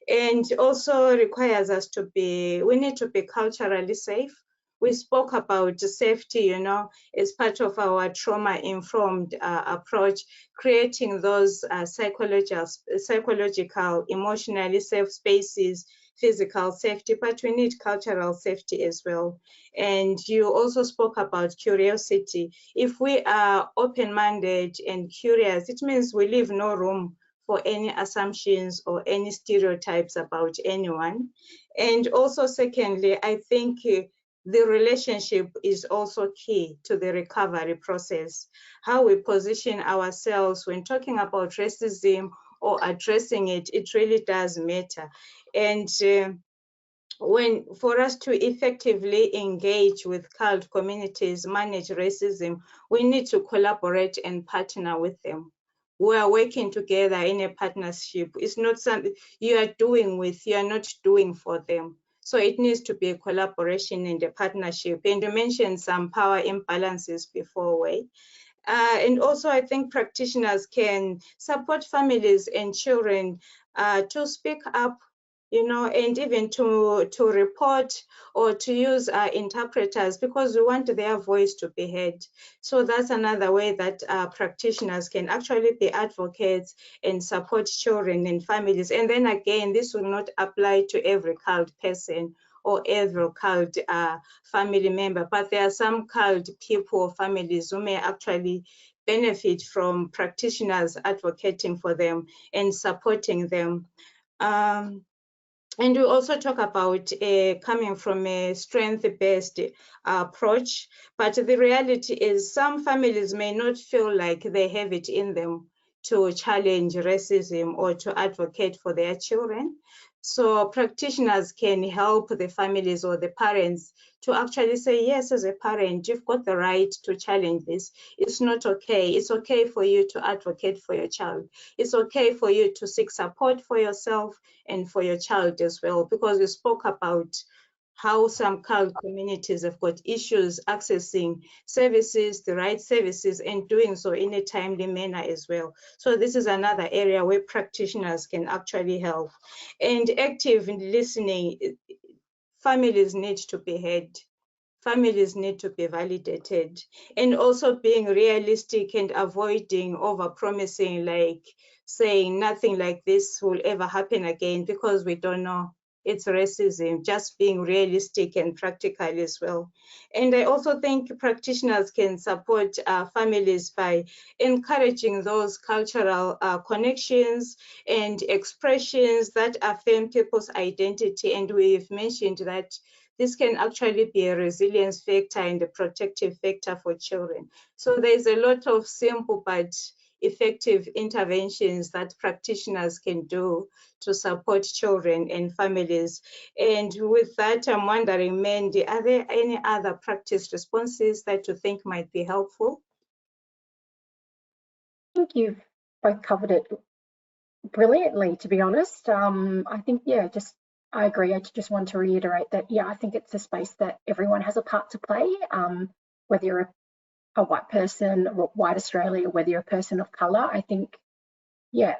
And also requires us we need to be culturally safe. we spoke about safety, you know, as part of our trauma-informed approach, creating those psychological, emotionally safe spaces, physical safety, but we need cultural safety as well. And you also spoke about curiosity. If we are open-minded and curious, it means we leave no room for any assumptions or any stereotypes about anyone. And also, secondly, I think the relationship is also key to the recovery process. How we position ourselves when talking about racism or addressing it, it really does matter. And for us to effectively engage with CALD communities, manage racism, we need to collaborate and partner with them. We are working together in a partnership. It's not something you are doing with, you are not doing for them. So it needs to be a collaboration and a partnership. And you mentioned some power imbalances before, Wei. And also, I think practitioners can support families and children to speak up, you know, and even to report or to use interpreters, because we want their voice to be heard. So that's another way that practitioners can actually be advocates and support children and families. And then again, this will not apply to every CALD person or every CALD family member, but there are some CALD people or families who may actually benefit from practitioners advocating for them and supporting them. And we also talk about coming from a strength-based approach, but the reality is some families may not feel like they have it in them to challenge racism or to advocate for their children. So practitioners can help the families or the parents to actually say, yes, as a parent, you've got the right to challenge this. It's not okay. It's okay for you to advocate for your child. It's okay for you to seek support for yourself and for your child as well, because we spoke about how some CALD communities have got issues accessing services, the right services, and doing so in a timely manner as well. So this is another area where practitioners can actually help. And active listening, families need to be heard. Families need to be validated, and also being realistic and avoiding over-promising, like saying nothing like this will ever happen again, because we don't know. It's racism, just being realistic and practical as well. And I also think practitioners can support families by encouraging those cultural connections and expressions that affirm people's identity. And we've mentioned that this can actually be a resilience factor and a protective factor for children. So there's a lot of simple but effective interventions that practitioners can do to support children and families. And with that, I'm wondering, Mandy, are there any other practice responses that you think might be helpful? I think you've both covered it brilliantly, to be honest. I think, yeah, I agree. I just want to reiterate that, yeah, I think it's a space that everyone has a part to play, whether you're a white person, or white Australia, whether you're a person of colour. I think, yeah,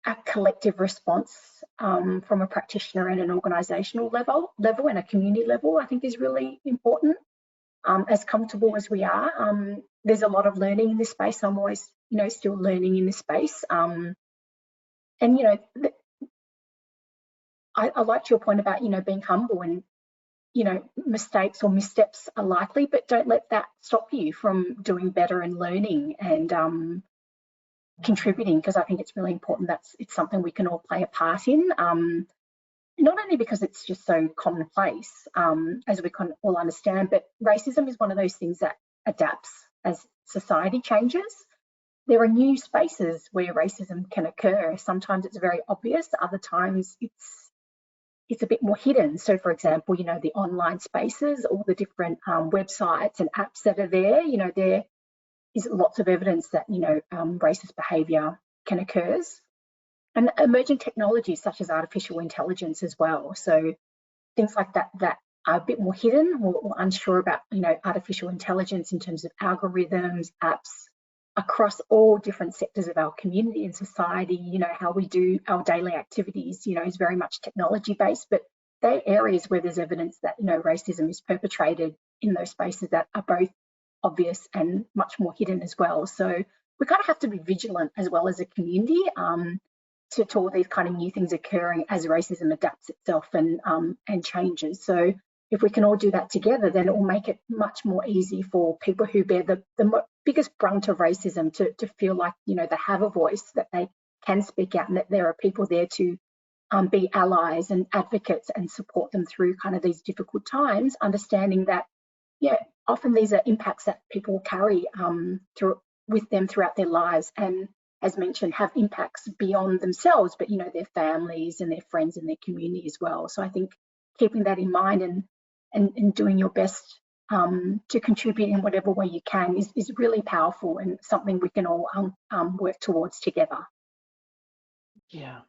a collective response from a practitioner and an organisational level and a community level, I think is really important. As comfortable as we are, there's a lot of learning in this space. I'm always, still learning in this space. And, I liked your point about, being humble and, mistakes or missteps are likely, but don't let that stop you from doing better and learning and contributing, because I think it's really important. It's something we can all play a part in, not only because it's just so commonplace, as we can all understand, but racism is one of those things that adapts as society changes. There are new spaces where racism can occur. Sometimes it's very obvious, other times it's a bit more hidden. So, for example, the online spaces, all the different websites and apps that are there, there is lots of evidence that, racist behaviour can occur. And emerging technologies such as artificial intelligence as well. So things like that are a bit more hidden. We're unsure about, artificial intelligence in terms of algorithms, apps across all different sectors of our community and society. How we do our daily activities, is very much technology based, but they're areas where there's evidence that, you know, racism is perpetrated in those spaces that are both obvious and much more hidden as well. So we kind of have to be vigilant as well as a community to all these kind of new things occurring as racism adapts itself and changes. So if we can all do that together, then it will make it much more easy for people who bear the biggest brunt of racism to feel like, you know, they have a voice, that they can speak out, and that there are people there to be allies and advocates and support them through kind of these difficult times, understanding that, yeah, often these are impacts that people carry with them throughout their lives, and as mentioned, have impacts beyond themselves, but, you know, their families and their friends and their community as well. So I think keeping that in mind and doing your best to contribute in whatever way you can is really powerful and something we can all work towards together. Yeah,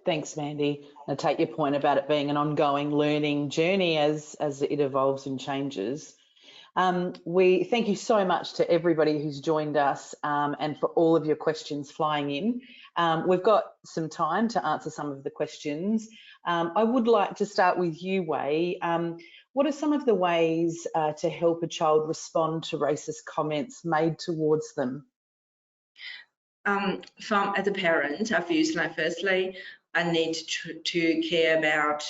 thanks, Mandy. I take your point about it being an ongoing learning journey as it evolves and changes. We thank you so much to everybody who's joined us and for all of your questions flying in. We've got some time to answer some of the questions. I would like to start with you, Wei. What are some of the ways to help a child respond to racist comments made towards them? As a parent, I feel like firstly, I need to care about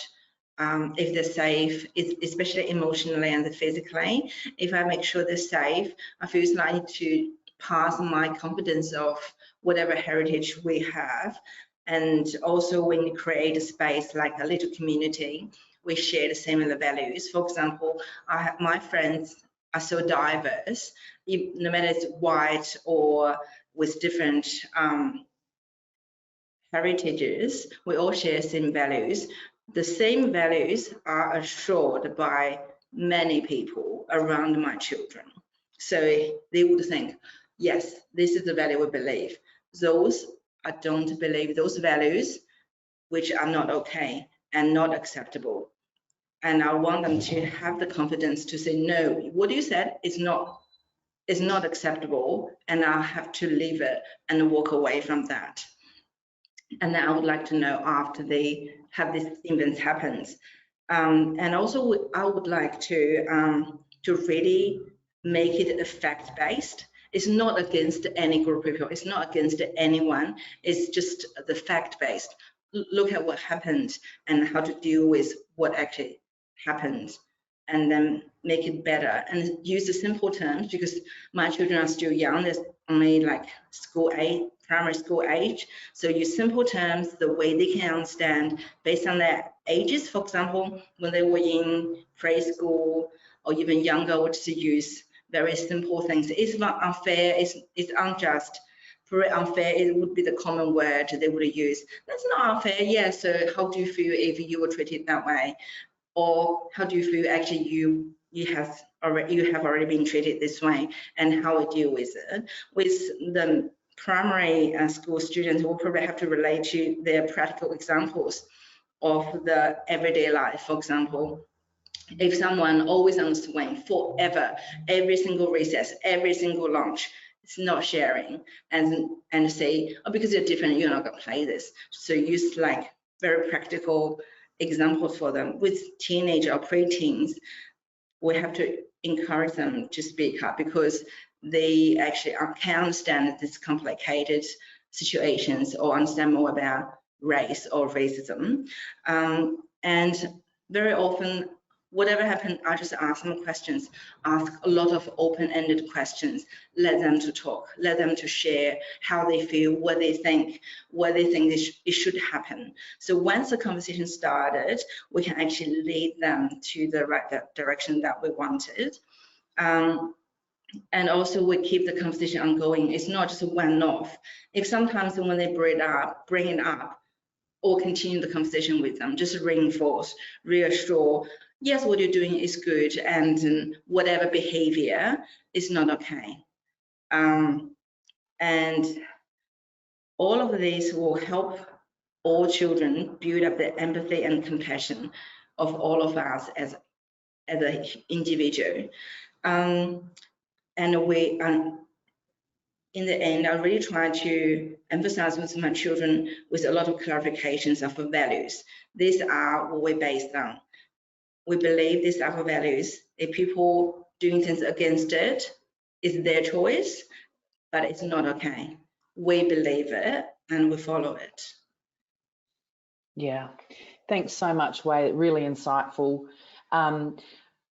if they're safe, especially emotionally and physically. If I make sure they're safe, I feel like I need to pass my competence of whatever heritage we have. And also when you create a space like a little community, we share the similar values. For example, my friends are so diverse, no matter it's white or with different heritages, we all share same values. The same values are assured by many people around my children. So they would think, yes, this is the value we believe. Those I don't believe those values, which are not okay and not acceptable. And I want them to have the confidence to say, no, what you said is not acceptable, and I have to leave it and walk away from that. And then I would like to know after they have these events happens. And also I would like to really make it fact-based. It's not against any group of people, it's not against anyone, it's just the fact-based. Look at what happened and how to deal with what actually happened, and then make it better and use the simple terms, because my children are still young. There's only like primary school age. So use simple terms, the way they can understand based on their ages. For example, when they were in preschool or even younger, what to use very simple things. It's not unfair, it's unjust. For unfair, it would be the common word they would use. That's not unfair, yeah, so how do you feel if you were treated that way? Or how do you feel actually you have already been treated this way, and how we deal with it? With the primary school students, will probably have to relate to their practical examples of the everyday life. For example, if someone always on the swing forever, every single recess, every single lunch, it's not sharing, and say, oh, because you're different, you're not gonna play this. So use like very practical examples for them. With teenage or preteens, we have to encourage them to speak up, because they actually can understand these complicated situations or understand more about race or racism. And very often, whatever happens, I just ask them questions, ask a lot of open-ended questions, let them to talk, let them to share how they feel, what they think it should happen. So once the conversation started, we can actually lead them to the right direction that we wanted. And also we keep the conversation ongoing. It's not just a one-off. If sometimes when they bring it up, or continue the conversation with them, just reinforce, reassure, yes, what you're doing is good, and whatever behavior is not okay. And all of these will help all children build up the empathy and compassion of all of us as an individual. And in the end, I really try to emphasize with my children with a lot of clarifications of values. These are what we're based on. we believe these are our values. If people doing things against it, it's their choice, but it's not okay. We believe it and we follow it. Yeah, thanks so much, Wei. Really insightful.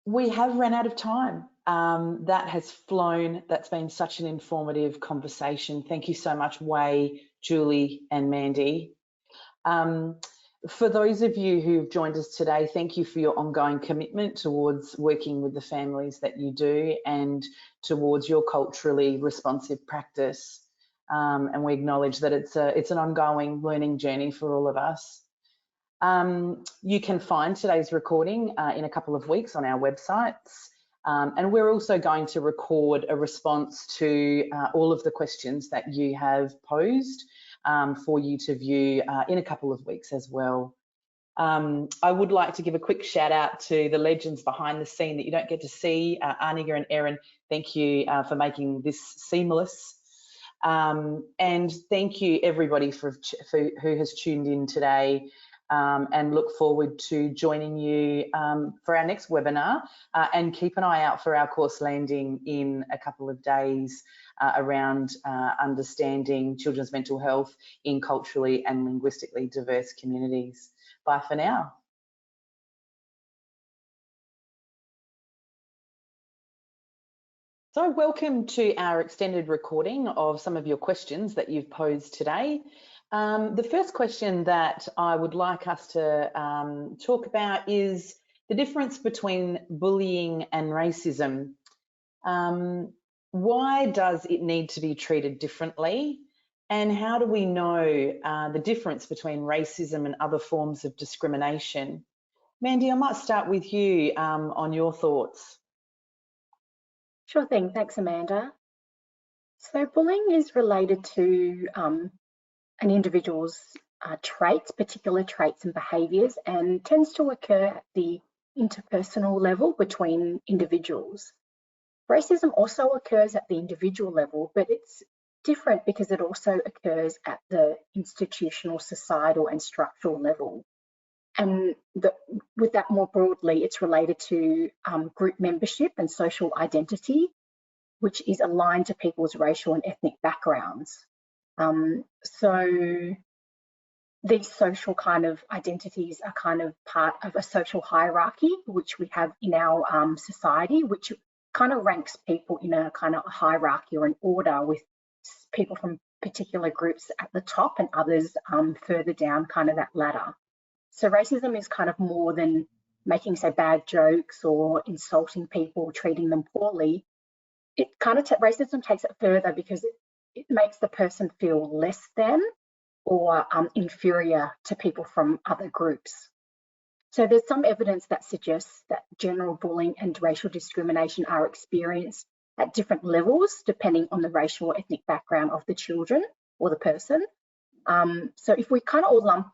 We have run out of time. That has flown. That's been such an informative conversation. Thank you so much, Wei, Julie, and Mandy. For those of you who've joined us today, thank you for your ongoing commitment towards working with the families that you do and towards your culturally responsive practice. And we acknowledge that it's an ongoing learning journey for all of us. You can find today's recording in a couple of weeks on our websites. And we're also going to record a response to all of the questions that you have posed for you to view in a couple of weeks as well. I would like to give a quick shout out to the legends behind the scene that you don't get to see. Arniga and Erin, thank you for making this seamless. And thank you everybody who has tuned in today. And look forward to joining you for our next webinar, and keep an eye out for our course landing in a couple of days around understanding children's mental health in culturally and linguistically diverse communities. Bye for now. So welcome to our extended recording of some of your questions that you've posed today. The first question that I would like us to talk about is the difference between bullying and racism. Why does it need to be treated differently? And how do we know the difference between racism and other forms of discrimination? Mandy, I might start with you on your thoughts. Sure thing, thanks Amanda. So bullying is related to an individual's traits, particular traits and behaviours, and tends to occur at the interpersonal level between individuals. Racism also occurs at the individual level, but it's different because it also occurs at the institutional, societal and structural level. And with that more broadly, it's related to group membership and social identity, which is aligned to people's racial and ethnic backgrounds. So these social kind of identities are kind of part of a social hierarchy, which we have in our society, which kind of ranks people in a kind of hierarchy or an order, with people from particular groups at the top and others further down kind of that ladder. So racism is kind of more than making, say, bad jokes or insulting people, treating them poorly. It kind of, racism takes it further because it makes the person feel less than or inferior to people from other groups. So there's some evidence that suggests that general bullying and racial discrimination are experienced at different levels depending on the racial or ethnic background of the children or the person. So if we kind of all lump,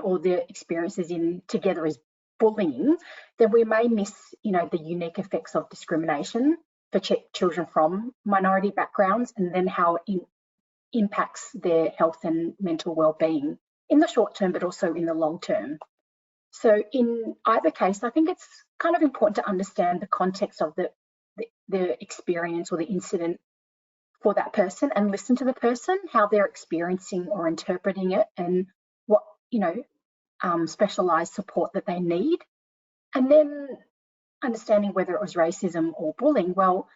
all the experiences in together as bullying, then we may miss, the unique effects of discrimination for children from minority backgrounds, and then how it impacts their health and mental well-being in the short term, but also in the long term. So in either case, I think it's kind of important to understand the context of the experience or the incident for that person, and listen to the person, how they're experiencing or interpreting it, and what, specialised support that they need. And then understanding whether it was racism or bullying, well,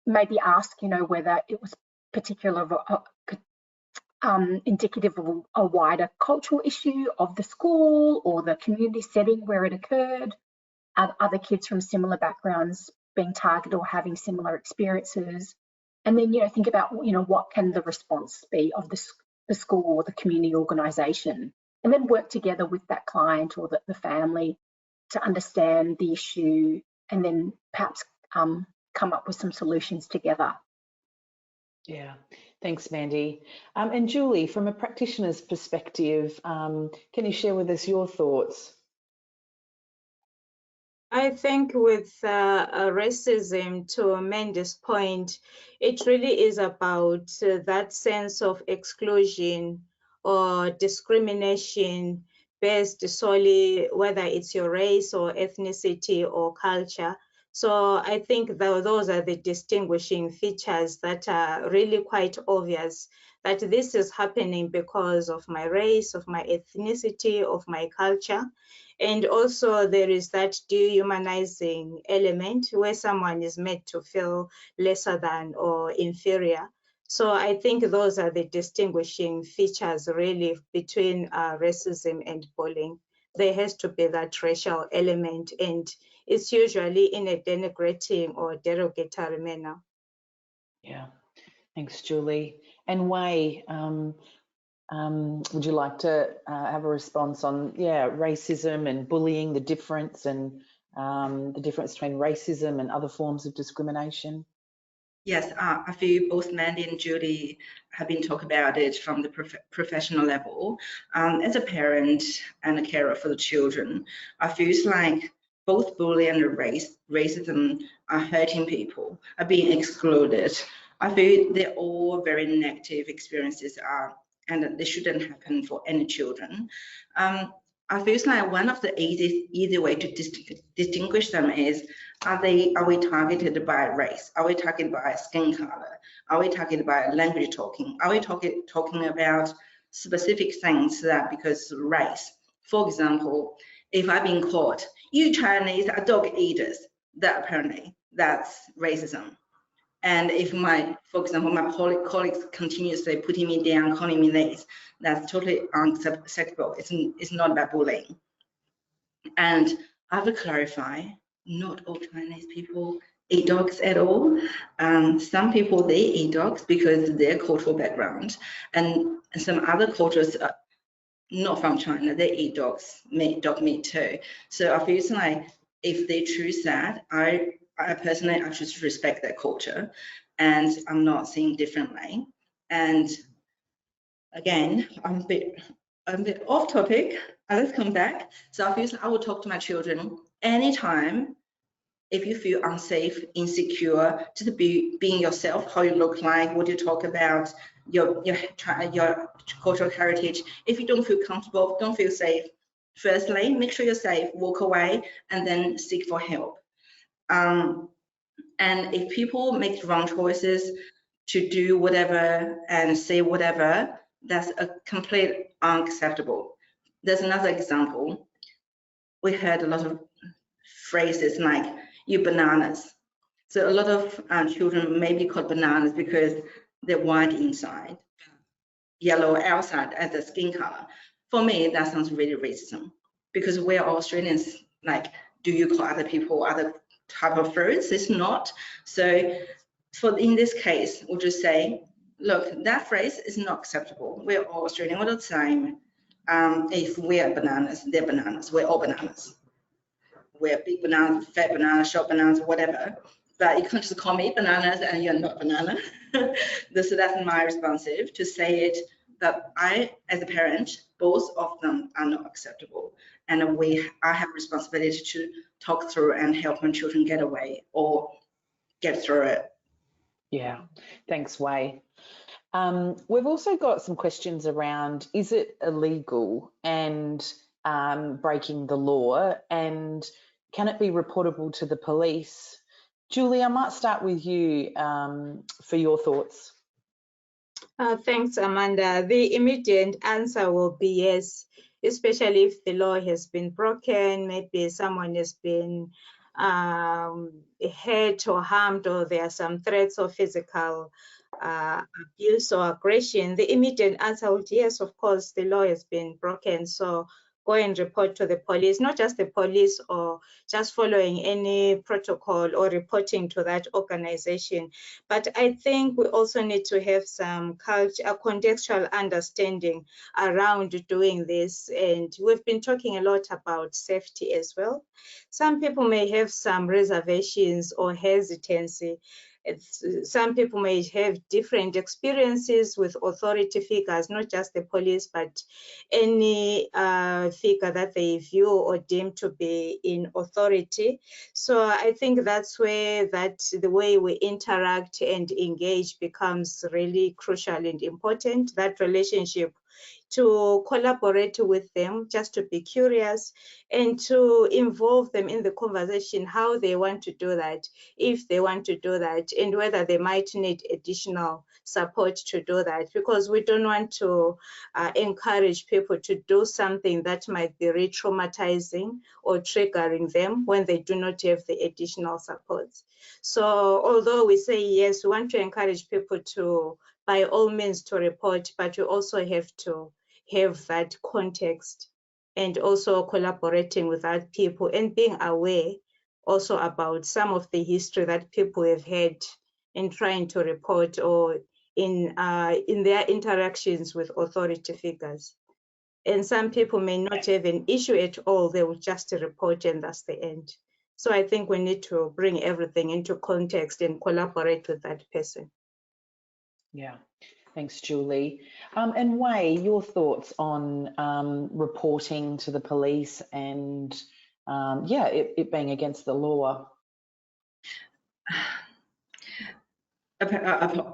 maybe ask, whether it was indicative of a wider cultural issue of the school or the community setting where it occurred. Are other kids from similar backgrounds being targeted or having similar experiences? And then, think about, what can the response be of the school or the community organisation, and then work together with that client or the family to understand the issue, and then perhaps come up with some solutions together. Yeah, thanks, Mandy. And Julie, from a practitioner's perspective, can you share with us your thoughts? I think with racism, to Mandy's point, it really is about that sense of exclusion or discrimination based solely whether it's your race or ethnicity or culture. So I think those are the distinguishing features that are really quite obvious, that this is happening because of my race, of my ethnicity, of my culture. And also there is that dehumanizing element where someone is made to feel lesser than or inferior. So I think those are the distinguishing features really between racism and bullying. There has to be that racial element, and it's usually in a denigrating or derogatory manner. Yeah, thanks, Julie. And Wei, would you like to have a response on, racism and bullying, the difference, and the difference between racism and other forms of discrimination? Yes, I feel both Mandy and Julie have been talking about it from the professional level. As a parent and a carer for the children, I feel like both bullying and racism are hurting people, are being excluded. I feel they're all very negative experiences, and they shouldn't happen for any children. I feel like one of the easy way to distinguish them is, are we targeted by race? Are we targeted by skin color? Are we targeted by language talking? Are we talking about specific things that because of race? For example, if I've been caught, you Chinese are dog eaters, that's racism. And if for example, my colleagues continuously putting me down, calling me names, that's totally unacceptable. It's not about bullying. And I have to clarify, not all Chinese people eat dogs at all. Some people, they eat dogs because of their cultural background, and some other cultures are not from China, they eat dog meat too. So I feel like if they choose that, I personally, I should respect their culture, and I'm not seeing differently. And again, I'm a bit off topic. Let's come back. So I feel like I will talk to my children anytime. If you feel unsafe, insecure, just being yourself, how you look like, what you talk about, your cultural heritage. If you don't feel comfortable, don't feel safe, firstly, make sure you're safe, walk away, and then seek for help. And if people make wrong choices to do whatever and say whatever, that's a complete unacceptable. There's another example. We heard a lot of phrases like, you bananas. So a lot of children may be called bananas because they're white inside, yellow outside as the skin color. For me, that sounds really racism, because we're Australians, like, do you call other people other type of fruits? It's not. So in this case, we'll just say, look, that phrase is not acceptable. We're all Australian, we're the same. If we're bananas, they're bananas, we're all bananas. We're big bananas, fat bananas, short bananas, whatever. But you can't just call me bananas and you're not banana. So that's my responsive to say it. But I, as a parent, both of them are not acceptable. And I have responsibility to talk through and help my children get away or get through it. Yeah, thanks, Wei. We've also got some questions around, is it illegal and breaking the law, and can it be reportable to the police? Julie, I might start with you for your thoughts. Thanks, Amanda. The immediate answer will be yes, especially if the law has been broken, maybe someone has been hurt or harmed, or there are some threats of physical abuse or aggression. The immediate answer would be yes, of course, the law has been broken. So go and report to the police, not just the police or just following any protocol or reporting to that organization. But I think we also need to have some contextual understanding around doing this. And we've been talking a lot about safety as well. Some people may have some reservations or hesitancy. Some people may have different experiences with authority figures, not just the police, but any figure that they view or deem to be in authority. So I think that's where the way we interact and engage becomes really crucial and important. That relationship to collaborate with them, just to be curious and to involve them in the conversation, how they want to do that, if they want to do that, and whether they might need additional support to do that, because we don't want to encourage people to do something that might be re-traumatizing or triggering them when they do not have the additional support. So although we say yes, we want to encourage people to, by all means, to report, but you also have to have that context and also collaborating with other people and being aware also about some of the history that people have had in trying to report or in their interactions with authority figures. And some people may not have an issue at all, they will just report and that's the end. So I think we need to bring everything into context and collaborate with that person. Yeah, thanks, Julie. And Wei, your thoughts on reporting to the police and it being against the law?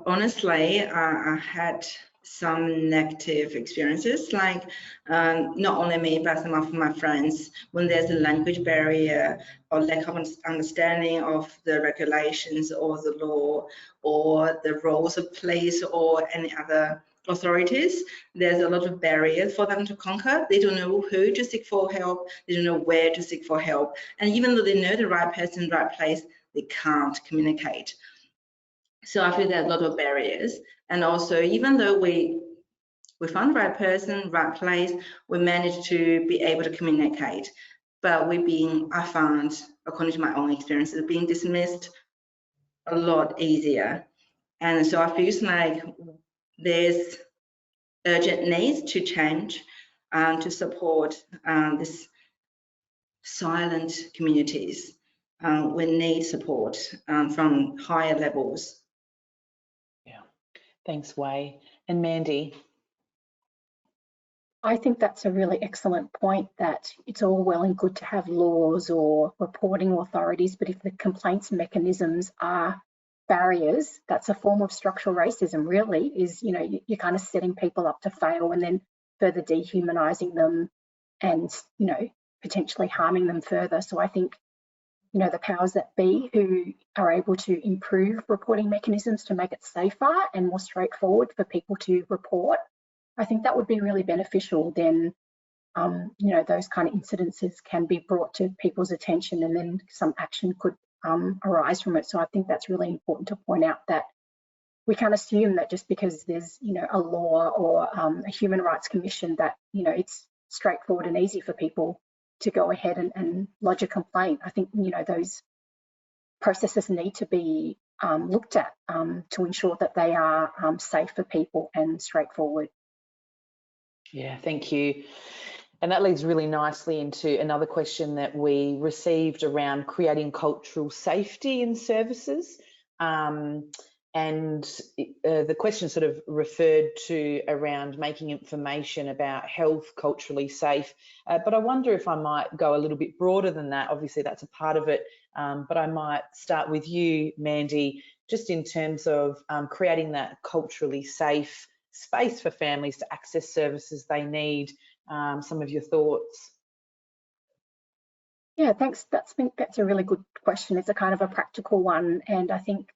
Honestly, I had some negative experiences, like not only me, but some of my friends, when there's a language barrier or lack of understanding of the regulations or the law or the roles of police or any other authorities, there's a lot of barriers for them to conquer. They don't know who to seek for help, they don't know where to seek for help, and even though they know the right person, right place, they can't communicate. So I feel there are a lot of barriers, and also even though we found the right person, right place, we managed to be able to communicate, but I found, according to my own experiences, being dismissed a lot easier. And so I feel like there's urgent needs to change to support this silent communities. We need support from higher levels. Yeah, thanks, Wei. And Mandy? I think that's a really excellent point, that it's all well and good to have laws or reporting authorities, but if the complaints mechanisms are barriers, that's a form of structural racism, really, is, you know, you're kind of setting people up to fail and then further dehumanizing them and, you know, potentially harming them further. So I think, you know, the powers that be who are able to improve reporting mechanisms to make it safer and more straightforward for people to report, I think that would be really beneficial. Then, you know, those kind of incidences can be brought to people's attention and then some action could arise from it. So I think that's really important to point out, that we can't assume that just because there's, you know, a law or a human rights commission that, you know, it's straightforward and easy for people to go ahead and lodge a complaint. I think, you know, those processes need to be looked at to ensure that they are safe for people and straightforward. Yeah, thank you. And that leads really nicely into another question that we received around creating cultural safety in services. And the question sort of referred to around making information about health culturally safe. But I wonder if I might go a little bit broader than that. Obviously, that's a part of it. But I might start with you, Mandy, just in terms of creating that culturally safe space for families to access services they need. Some of your thoughts. Yeah, thanks. I think that's a really good question. It's a kind of a practical one, and I think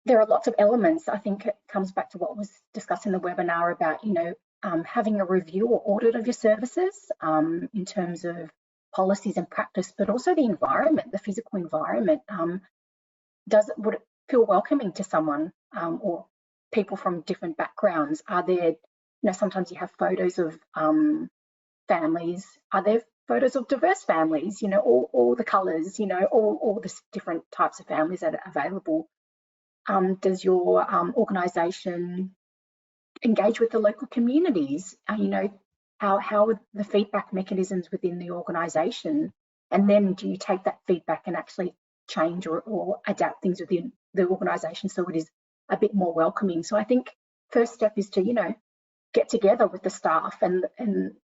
there are lots of elements. I think it comes back to what was discussed in the webinar about, you know, having a review or audit of your services in terms of policies and practice, but also the environment, the physical environment. Would it feel welcoming to someone or people from different backgrounds? Are there, you know, sometimes you have photos of families. Are there photos of diverse families? You know, all the colours, you know, all the different types of families that are available. Does your organisation engage with the local communities? You know, how are the feedback mechanisms within the organisation? And then do you take that feedback and actually change or adapt things within the organisation so it is a bit more welcoming? So I think first step is to, you know, get together with the staff and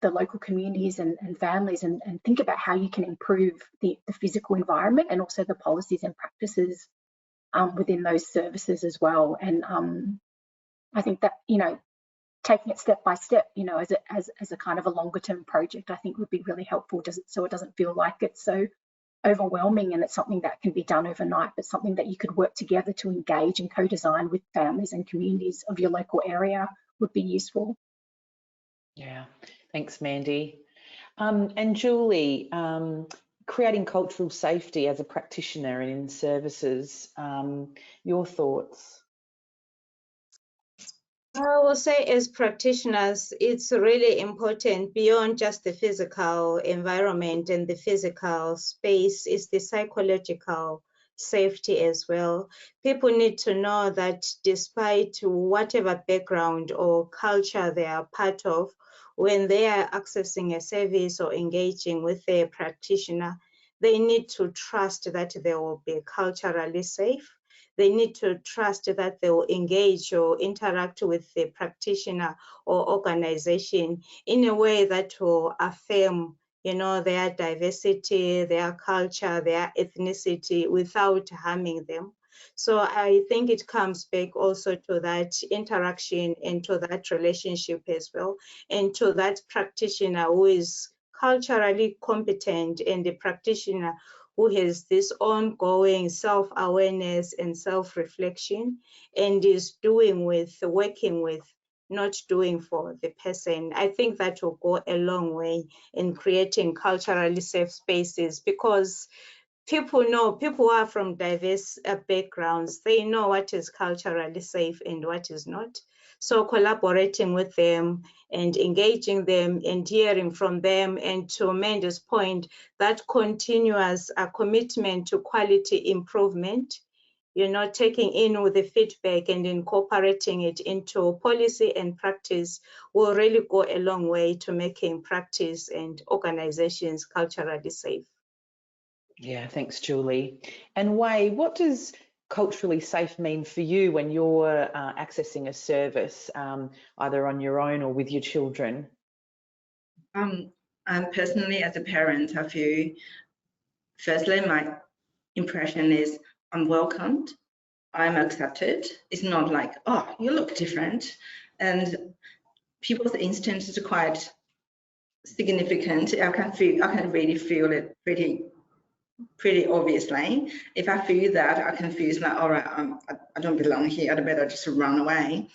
the local communities and families and think about how you can improve the physical environment and also the policies and practices within those services as well. And I think that, you know, taking it step by step, you know, as a kind of a longer term project, I think would be really helpful, so it doesn't feel like it's so overwhelming and it's something that can be done overnight, but something that you could work together to engage and co-design with families and communities of your local area would be useful. Yeah, thanks, Mandy. And Julie, creating cultural safety as a practitioner and in services, your thoughts? I will say, as practitioners, it's really important beyond just the physical environment and the physical space, is the psychological safety as well. People need to know that despite whatever background or culture they are part of, when they are accessing a service or engaging with a practitioner, they need to trust that they will be culturally safe. They need to trust that they will engage or interact with the practitioner or organization in a way that will affirm, you know, their diversity, their culture, their ethnicity without harming them. So I think it comes back also to that interaction and to that relationship as well, and to that practitioner who is culturally competent and the practitioner who has this ongoing self-awareness and self-reflection and is working with, not doing for the person. I think that will go a long way in creating culturally safe spaces, because people who are from diverse backgrounds, they know what is culturally safe and what is not. So collaborating with them and engaging them and hearing from them, and to Mandy's point, that continuous commitment to quality improvement, you know, taking in with the feedback and incorporating it into policy and practice will really go a long way to making practice and organizations culturally safe. Yeah, thanks, Julie. And Wei, what does culturally safe mean for you when you're accessing a service, either on your own or with your children? And personally, as a parent, I feel, firstly, my impression is I'm welcomed, I'm accepted. It's not like, oh, you look different. And people's instincts is quite significant. I can really feel it pretty obviously. If I feel that, I can feel like, all right, I don't belong here. I'd better just run away.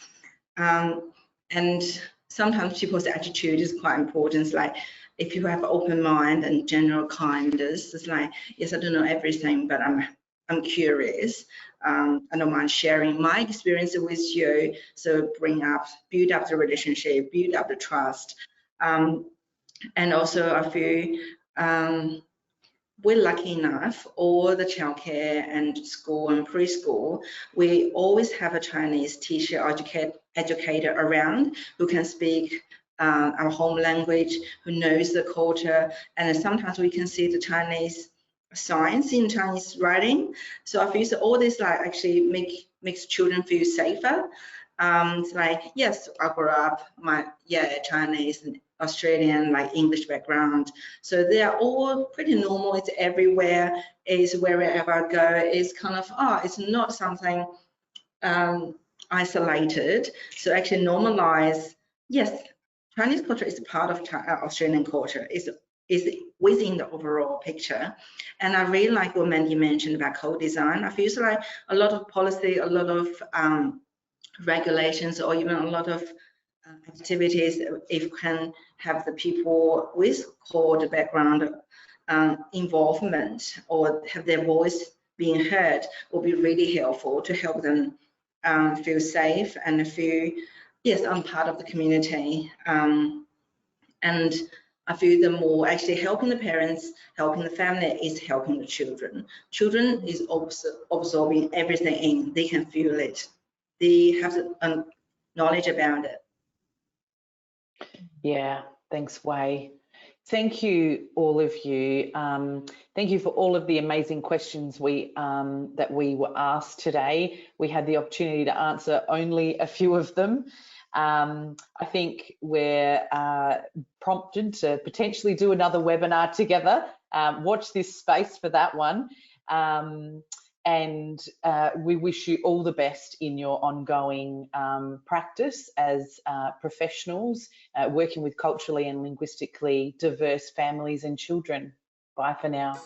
And sometimes people's attitude is quite important. It's like, if you have an open mind and general kindness, it's like, yes, I don't know everything, but I'm curious. I don't mind sharing my experience with you. So build up the relationship, build up the trust. And also I feel we're lucky enough, all the childcare and school and preschool, we always have a Chinese teacher, educator around who can speak our home language, who knows the culture, and sometimes we can see the Chinese signs in Chinese writing. So I feel so all this like actually makes children feel safer. It's like, yes, I grew up Chinese and Australian, like English background. So they are all pretty normal. It's everywhere. It's wherever I go. It's kind of, it's not something isolated. So actually normalize, yes, Chinese culture is part of Australian culture. Is within the overall picture. And I really like what Mandy mentioned about co-design. I feel like a lot of policy, a lot of regulations, or even a lot of activities, if you can have the people with core background involvement or have their voice being heard, will be really helpful to help them feel safe and feel, yes, I'm part of the community. And I feel the more actually helping the parents, helping the family is helping the children. Children is also absorbing everything in. They can feel it. They have the knowledge about it. Yeah, thanks, Wei. Thank you, all of you. Thank you for all of the amazing questions that we were asked today. We had the opportunity to answer only a few of them. I think we're prompted to potentially do another webinar together. Watch this space for that one. and we wish you all the best in your ongoing practice as professionals working with culturally and linguistically diverse families and children. Bye for now.